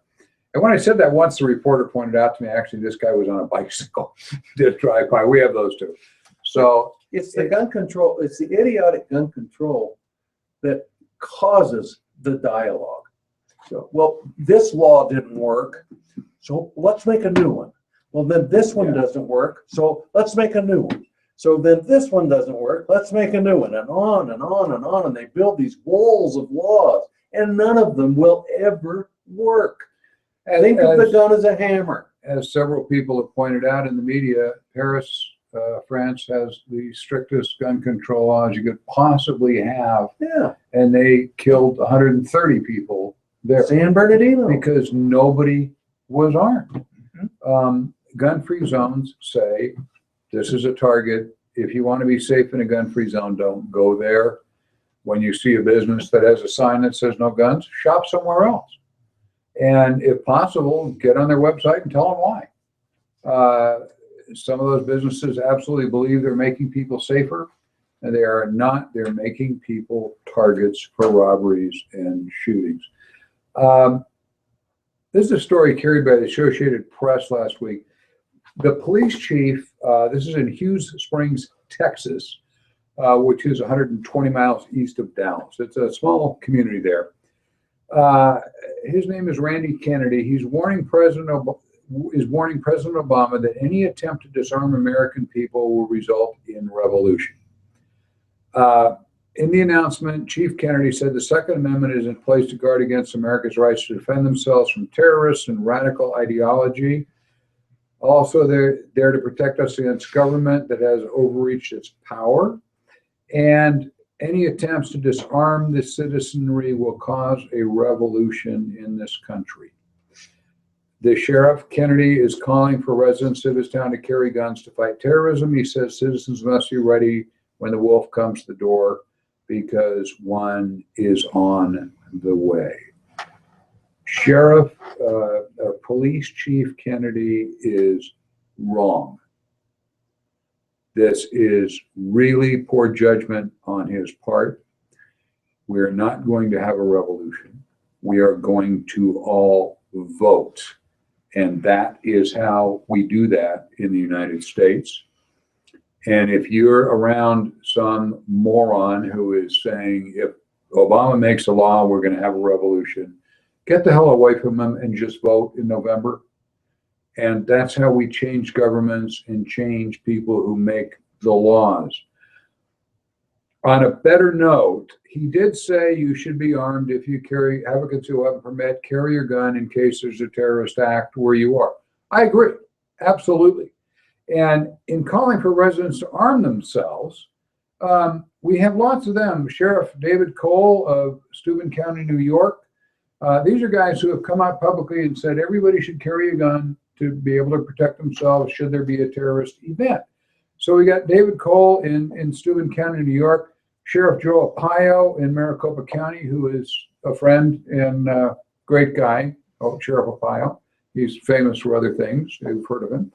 And when I said that once, the reporter pointed out to me, actually, this guy was on a bicycle, did drive by. We have those too. So It's the gun control, it's the idiotic gun control that causes the dialogue. So, well, this law didn't work, so let's make a new one. Well, then this one doesn't work, so let's make a new one. So then this one doesn't work, let's make a new one, and on and on and on. And they build these walls of laws, and none of them will ever work. Think of the gun as a hammer. As several people have pointed out in the media, Paris, France has the strictest gun control laws you could possibly have. Yeah. And they killed 130 people there. San Bernardino. Because nobody was armed. Gun-free zones say this is a target. If you want to be safe in a gun-free zone, don't go there. When you see a business that has a sign that says no guns, shop somewhere else. And if possible, get on their website and tell them why. Some of those businesses absolutely believe they're making people safer, and they are not. They're making people targets for robberies and shootings. This is a story carried by the Associated Press last week. The police chief, this is in Hughes Springs, Texas, which is 120 miles east of Dallas. It's a small community there. His name is Randy Kennedy. He's warning President Obama that any attempt to disarm American people will result in revolution. In the announcement, Chief Kennedy said the Second Amendment is in place to guard against America's rights to defend themselves from terrorists and radical ideology. Also, they're there to protect us against government that has overreached its power. And any attempts to disarm the citizenry will cause a revolution in this country. The Sheriff Kennedy is calling for residents of his town to carry guns to fight terrorism. He says citizens must be ready when the wolf comes to the door because one is on the way. Police Chief Kennedy is wrong. This is really poor judgment on his part. We are not going to have a revolution. We are going to all vote. And that is how we do that in the United States. And if you're around some moron who is saying, if Obama makes a law, we're going to have a revolution, get the hell away from him and just vote in November. And that's how we change governments and change people who make the laws. On a better note, he did say you should be armed if you have a concealed weapon permit, carry your gun in case there's a terrorist act where you are. I agree, absolutely. And in calling for residents to arm themselves, we have lots of them. Sheriff David Cole of Steuben County, New York. These are guys who have come out publicly and said everybody should carry a gun to be able to protect themselves should there be a terrorist event. So we got David Cole in Steuben County, New York, Sheriff Joe Arpaio in Maricopa County, who is a friend and great guy, Sheriff Arpaio. He's famous for other things. You've heard of him.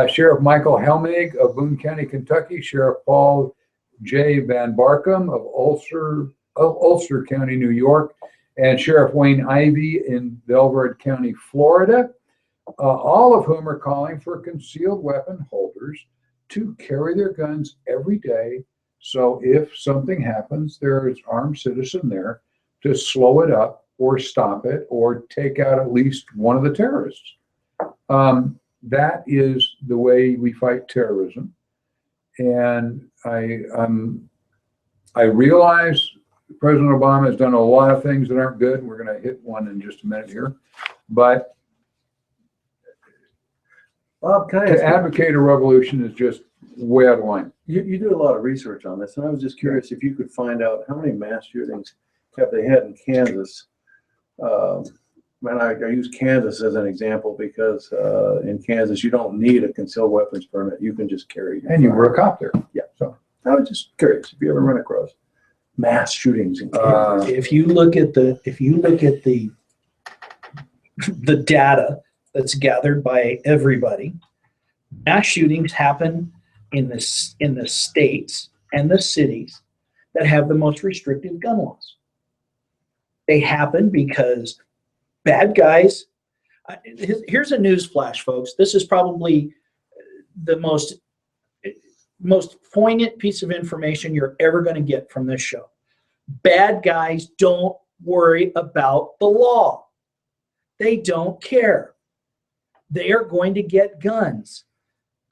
Sheriff Michael Helmig of Boone County, Kentucky, Sheriff Paul J. Van Barkum of Ulster County, New York, and Sheriff Wayne Ivey in Belvidere County, Florida, all of whom are calling for concealed weapon holders to carry their guns every day. So if something happens, there is armed citizen there to slow it up or stop it or take out at least one of the terrorists. That is the way we fight terrorism. And I realize President Obama has done a lot of things that aren't good. We're going to hit one in just a minute here. But Bob, to advocate a revolution is just way out of line. You do a lot of research on this, and I was just curious if you could find out how many mass shootings have they had in Kansas. And I use Kansas as an example because in Kansas you don't need a concealed weapons permit; you can just carry. And you were a cop there. Yeah. So I was just curious if you ever run across mass shootings in Kansas. If you look at the data that's gathered by everybody, mass shootings happen in the states and the cities that have the most restrictive gun laws. They happen because bad guys. Here's a news flash, folks. This is probably the most poignant piece of information you're ever going to get from this show. Bad guys don't worry about the law. They don't care. They are going to get guns.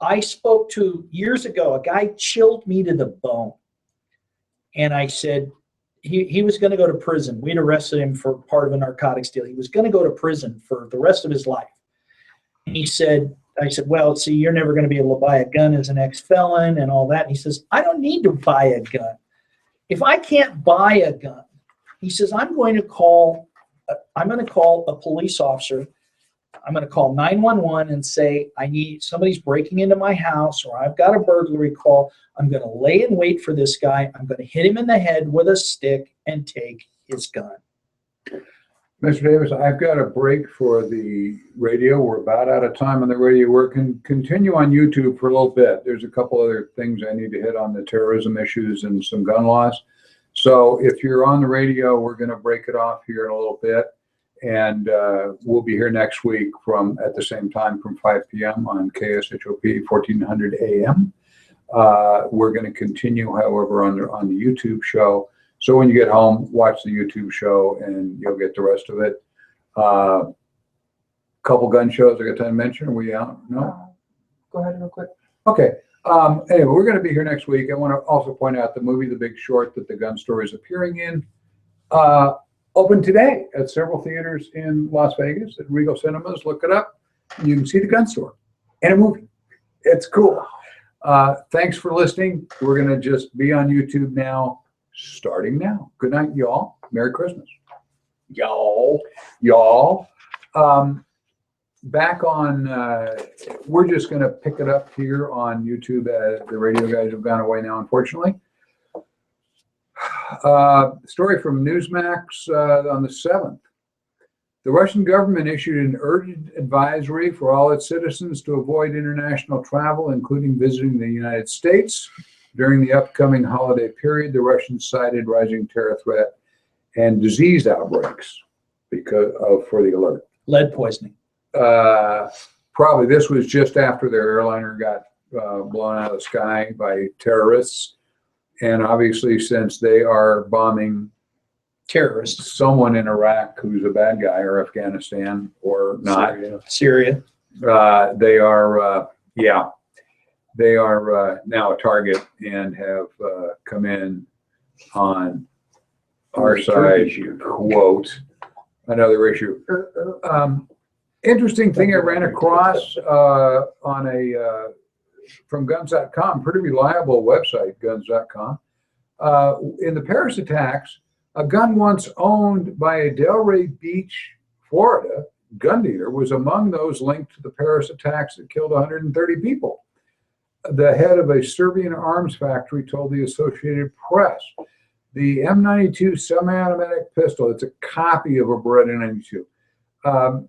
I spoke to, years ago, a guy chilled me to the bone. And I said, he was going to go to prison. We'd arrested him for part of a narcotics deal. He was going to go to prison for the rest of his life. And I said, well, see, you're never going to be able to buy a gun as an ex-felon and all that. And he says, I don't need to buy a gun. If I can't buy a gun, he says, I'm going to call a police officer. I'm going to call 911 and say, somebody's breaking into my house, or I've got a burglary call. I'm going to lay in wait for this guy. I'm going to hit him in the head with a stick and take his gun. Mr. Davis, I've got a break for the radio. We're about out of time on the radio. We're continue on YouTube for a little bit. There's a couple other things I need to hit on, the terrorism issues and some gun laws. So if you're on the radio, we're going to break it off here in a little bit. And we'll be here next week at the same time from 5 p.m. on KSHOP 1400 AM. We're going to continue, however, on the YouTube show. So when you get home, watch the YouTube show and you'll get the rest of it. Couple gun shows I got time to mention. Are we out? No? Go ahead real quick. Okay. Anyway, we're going to be here next week. I want to also point out the movie The Big Short that the gun story is appearing in. Open today at several theaters in Las Vegas at Regal Cinemas. Look it up. You can see the gun store and a movie. It's cool. Thanks for listening. We're going to just be on YouTube now. starting now. Good night, y'all. Merry Christmas. Y'all. Y'all. Back on, we're just going to pick it up here on YouTube. The radio guys have gone away now, unfortunately. Story from Newsmax on the 7th. The Russian government issued an urgent advisory for all its citizens to avoid international travel, including visiting the United States. During the upcoming holiday period, the Russians cited rising terror threat and disease outbreaks for the alert. Lead poisoning. Probably this was just after their airliner got blown out of the sky by terrorists. And obviously, since they are bombing Terrorists. someone in Iraq who's a bad guy, or Afghanistan, or not, Syria. they are, they are now a target and have come in on our side. Quote, another issue. Interesting thing I ran across on from guns.com, pretty reliable website, guns.com. In the Paris attacks, a gun once owned by a Delray Beach, Florida gun dealer was among those linked to the Paris attacks that killed 130 people. The head of a Serbian arms factory told the Associated Press. The M92 semi-automatic pistol, it's a copy of a Beretta 92. The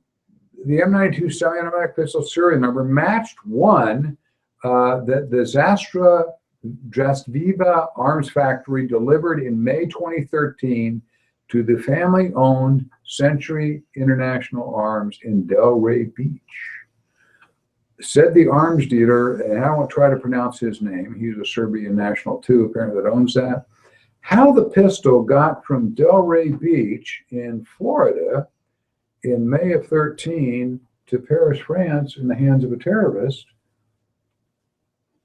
M92 semi-automatic pistol serial number matched one that the Zastviva Arms Factory delivered in May 2013 to the family-owned Century International Arms in Delray Beach. Said the arms dealer, and I won't try to pronounce his name, he's a Serbian national too, apparently, that owns that. How the pistol got from Delray Beach in Florida in May of 13 to Paris, France, in the hands of a terrorist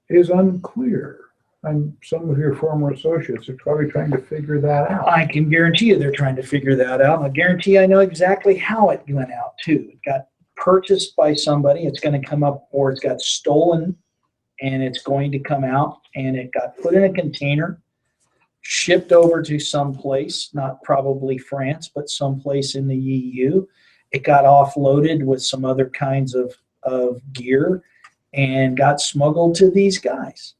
is unclear. And some of your former associates are probably trying to figure that out. I can guarantee you they're trying to figure that out. I guarantee I know exactly how it went out too. It got purchased by somebody. It's going to come up, or it's got stolen, and it's going to come out, and it got put in a container, shipped over to some place, not probably France, but someplace in the EU. It got offloaded with some other kinds of gear and got smuggled to these guys.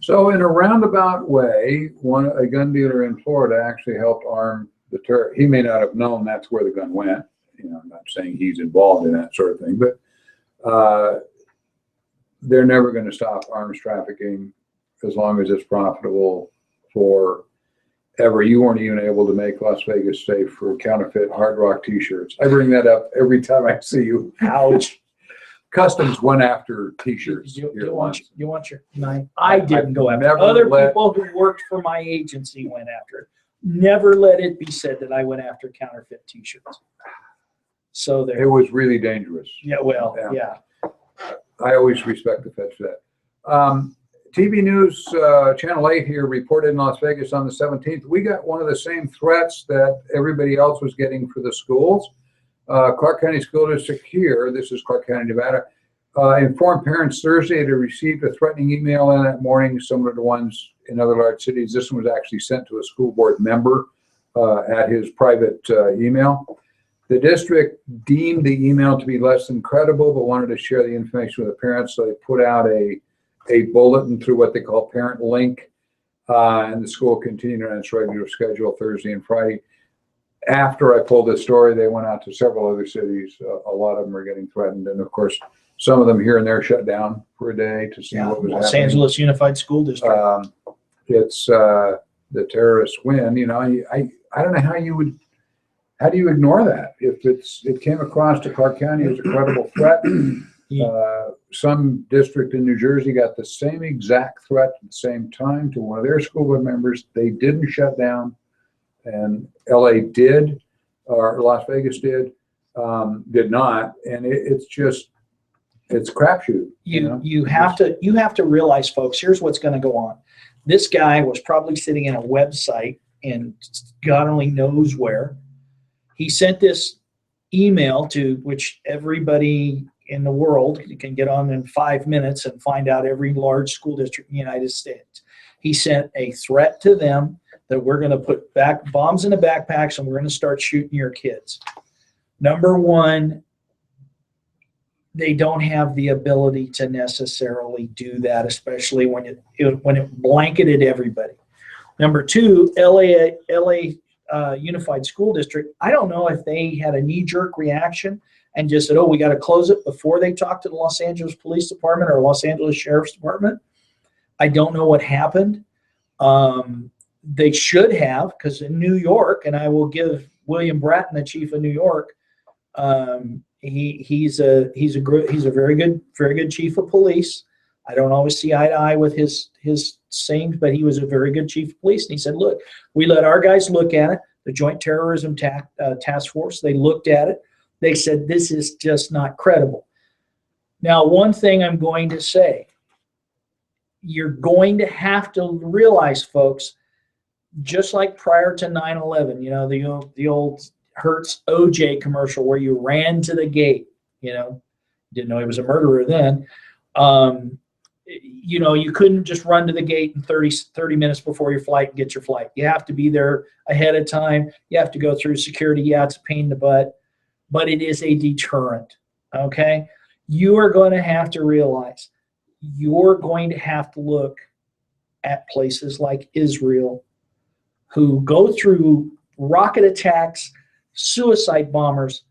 So in a roundabout way, a gun dealer in Florida actually helped arm the terrorist. He may not have known that's where the gun went. You know, I'm not saying he's involved in that sort of thing, but they're never going to stop arms trafficking as long as it's profitable for ever. You weren't even able to make Las Vegas safe for counterfeit Hard Rock t-shirts. I bring that up every time I see you. Ouch. Customs went after t-shirts. You want your nine? I didn't go after it. never Other let- people who worked for my agency went after it. Never let it be said that I went after counterfeit t-shirts. So It there. was really dangerous. Yeah, well, Yeah. yeah. I always respect the feds for that. TV News Channel 8 here reported in Las Vegas on the 17th. We got one of the same threats that everybody else was getting for the schools. Clark County School District here, this is Clark County, Nevada, informed parents Thursday they received a threatening email in that morning, similar to ones in other large cities. This one was actually sent to a school board member at his private email. The district deemed the email to be less than credible, but wanted to share the information with the parents, so they put out a bulletin through what they call Parent Link, and the school continued on its regular schedule Thursday and Friday. After I pulled this story, they went out to several other cities. A lot of them are getting threatened, and of course, some of them here and there shut down for a day to see what was Los happening. Angeles Unified School District. It's the terrorists win. You know, I don't know how do you ignore that if it came across to Clark County as a credible threat. Some district in New Jersey got the same exact threat at the same time to one of their school board members. They didn't shut down, and LA did, or Las Vegas did not, and it's crapshoot. You have to realize, folks, here's what's going to go on. This guy was probably sitting in a website and God only knows where. He sent this email to which everybody in the world can get on in 5 minutes and find out every large school district in the United States. He sent a threat to them that we're going to put bombs in the backpacks and we're going to start shooting your kids. Number one, they don't have the ability to necessarily do that, especially when it blanketed everybody. Number two, LA Unified School District, I don't know if they had a knee-jerk reaction and just said, oh, we got to close it before they talked to the Los Angeles Police Department or Los Angeles Sheriff's Department. I don't know what happened. They should have, because in New York, and I will give William Bratton, the chief of New York, he's a very good chief of police. I don't always see eye to eye with his sayings, but he was a very good chief of police. And he said, look, we let our guys look at it, the Joint Terrorism Task Force. They looked at it. They said, this is just not credible. Now, one thing I'm going to say, you're going to have to realize, folks, just like prior to 9/11, you know, the old Hertz OJ commercial where you ran to the gate, you know, didn't know he was a murderer then. You know, you couldn't just run to the gate in 30 minutes before your flight and get your flight. You have to be there ahead of time. You have to go through security. Yeah, it's a pain in the butt, but it is a deterrent, okay? You are going to have to realize you're going to have to look at places like Israel, who go through rocket attacks, suicide bombers,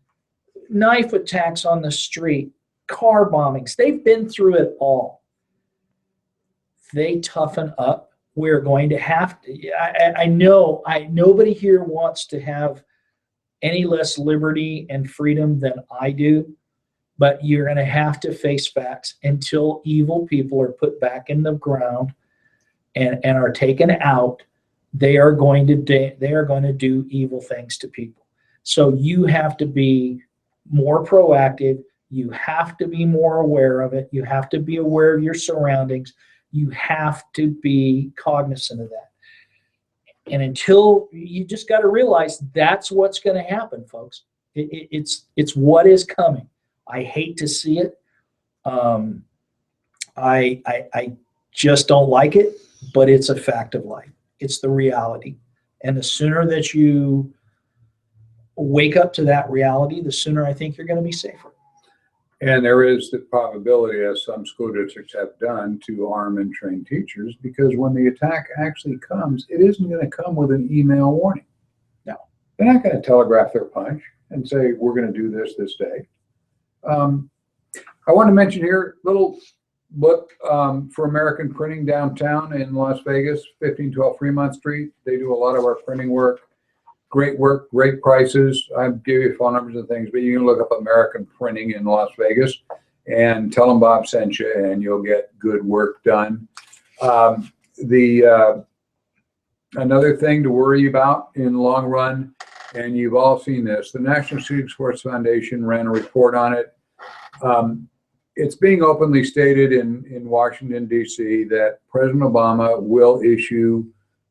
knife attacks on the street, car bombings. They've been through it all. They toughen up. We're going to have to. I know nobody here wants to have any less liberty and freedom than I do, but you're going to have to face facts until evil people are put back in the ground and are taken out. They are going to do evil things to people. So you have to be more proactive. You have to be more aware of it. You have to be aware of your surroundings. You have to be cognizant of that. And until you just got to realize that's what's going to happen, folks. It's what is coming. I hate to see it. I just don't like it, but it's a fact of life. It's the reality. And the sooner that you wake up to that reality, the sooner I think you're going to be safer. And there is the probability, as some school districts have done, to arm and train teachers, because when the attack actually comes, it isn't going to come with an email warning. No, they're not going to telegraph their punch and say, we're going to do this day. I want to mention here, little book for American Printing downtown in Las Vegas, 1512 Fremont Street. They do a lot of our printing work. Great work, great prices. I'll give you phone numbers and things, but you can look up American Printing in Las Vegas and tell them Bob sent you, and you'll get good work done. Another thing to worry about in the long run, and you've all seen this, the National Shooting Sports Foundation ran a report on it. It's being openly stated in Washington, D.C. that President Obama will issue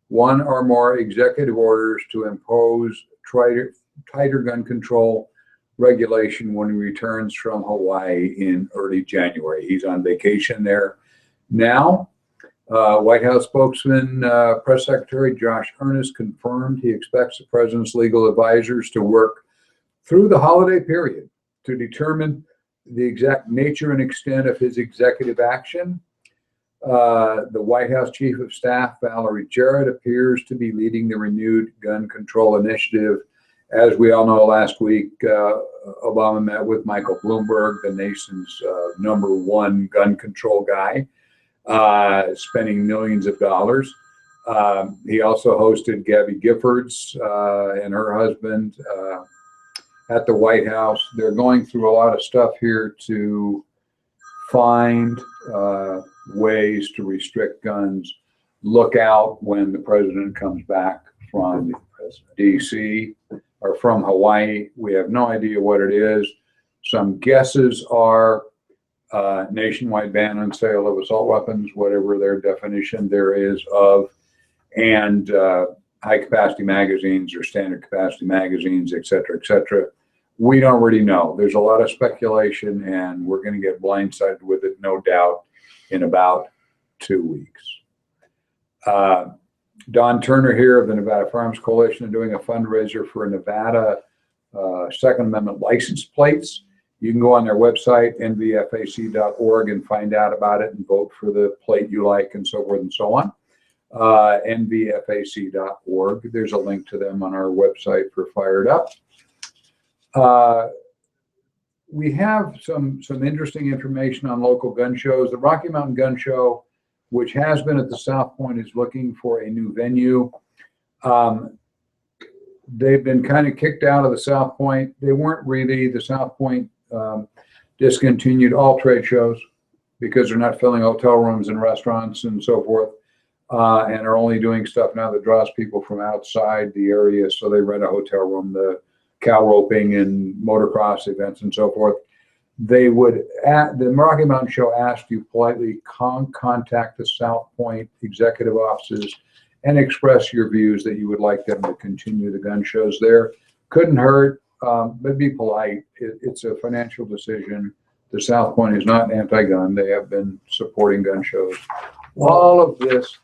one or more executive orders to impose tighter gun control regulation when he returns from Hawaii in early January. He's on vacation there now. White House spokesman, Press Secretary Josh Earnest confirmed he expects the president's legal advisors to work through the holiday period to determine the exact nature and extent of his executive action. The White House Chief of Staff, Valerie Jarrett, appears to be leading the renewed gun control initiative. As we all know, last week, Obama met with Michael Bloomberg, the nation's #1 gun control guy, spending millions of dollars. He also hosted Gabby Giffords and her husband at the White House. They're going through a lot of stuff here to find ways to restrict guns. Look out when the president comes back from DC or from Hawaii. We have no idea what it is. Some guesses are nationwide ban on sale of assault weapons, whatever their definition there is of, and high capacity magazines or standard capacity magazines, et cetera, et cetera. We don't really know. There's a lot of speculation, and we're going to get blindsided with it, no doubt, in about 2 weeks. Don Turner here of the Nevada Farms Coalition are doing a fundraiser for Nevada Second Amendment license plates. You can go on their website, nvfac.org, and find out about it and vote for the plate you like and so forth and so on. nvfac.org. There's a link to them on our website for Fired Up. We have some interesting information on local gun shows. The Rocky Mountain Gun Show, which has been at the South Point, is looking for a new venue. They've been kind of kicked out of the South Point. They weren't really. The South Point discontinued all trade shows because they're not filling hotel rooms and restaurants and so forth, and are only doing stuff now that draws people from outside the area. So they rent a hotel room, the cow roping and motocross events and so forth. They would, the Rocky Mountain Show asked you politely contact the South Point executive offices and express your views that you would like them to continue the gun shows there. Couldn't hurt, but be polite. It's a financial decision. The South Point is not anti-gun. They have been supporting gun shows all of this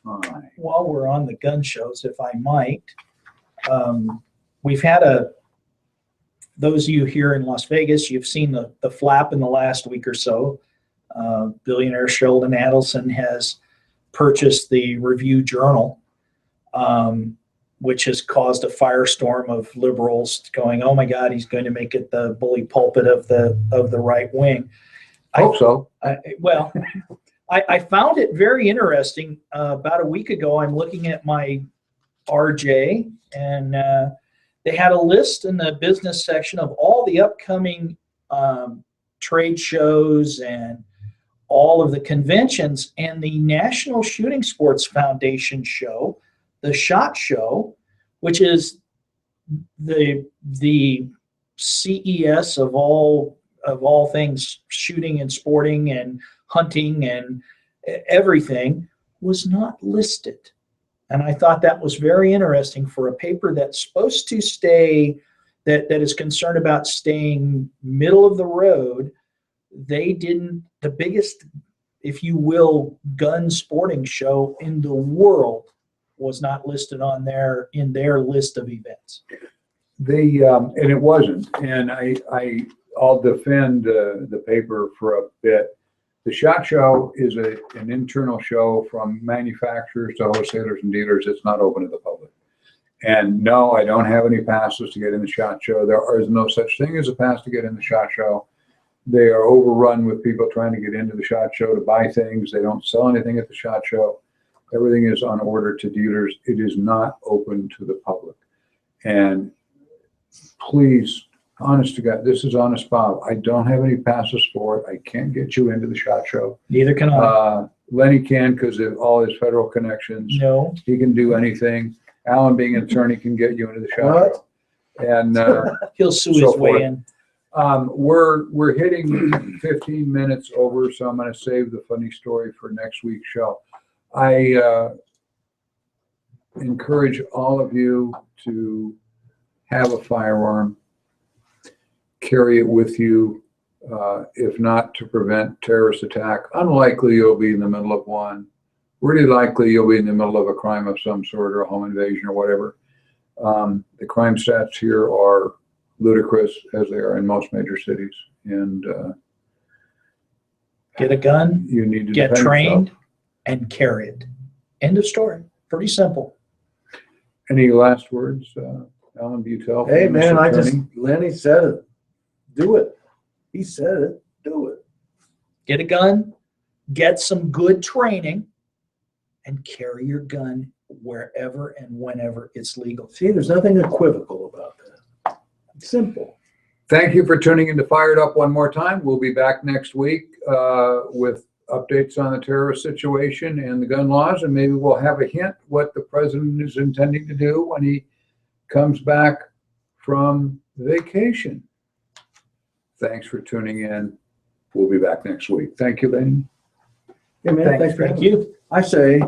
time. While we're on the gun shows, if I might, we've had those of you here in Las Vegas, you've seen the flap in the last week or so. Billionaire Sheldon Adelson has purchased the Review Journal, which has caused a firestorm of liberals going, "Oh my God, he's going to make it the bully pulpit of the right wing." I hope so. I found it very interesting. About a week ago, I'm looking at my RJ, and they had a list in the business section of all the upcoming trade shows and all of the conventions, and the National Shooting Sports Foundation show, the SHOT Show, which is the CES of all things shooting and sporting and hunting and everything, was not listed. And I thought that was very interesting for a paper that's supposed to stay, that is concerned about staying middle of the road. They didn't, the biggest, if you will, gun sporting show in the world was not listed on in their list of events. And it wasn't. And I'll defend the paper for a bit. The SHOT Show is an internal show from manufacturers to wholesalers and dealers. It's not open to the public. And no, I don't have any passes to get in the SHOT Show. There is no such thing as a pass to get in the SHOT Show. They are overrun with people trying to get into the SHOT Show to buy things. They don't sell anything at the SHOT Show. Everything is on order to dealers. It is not open to the public. And please, honest to God, this is honest Bob. I don't have any passes for it. I can't get you into the SHOT Show. Neither can I. Lenny can, because of all his federal connections. No. He can do anything. Alan, being an attorney, can get you into the SHOT Show. And he'll sue his way in. We're hitting 15 minutes over, so I'm going to save the funny story for next week's show. I encourage all of you to have a firearm, carry it with you, if not to prevent terrorist attack. Unlikely you'll be in the middle of one. Really likely you'll be in the middle of a crime of some sort or a home invasion or whatever. The crime stats here are ludicrous, as they are in most major cities. And get a gun, you need to get trained, and carry it. End of story. Pretty simple. Any last words, Alan Butel? Hey man, Lenny said it. Do it. He said it. Do it. Get a gun, get some good training, and carry your gun wherever and whenever it's legal. See, there's nothing equivocal about that. It's simple. Thank you for tuning in to Fired Up one more time. We'll be back next week with updates on the terrorist situation and the gun laws, and maybe we'll have a hint what the president is intending to do when he comes back from vacation. Thanks for tuning in. We'll be back next week. Thank you, Lenny. Hey man, thanks for Thank you. I say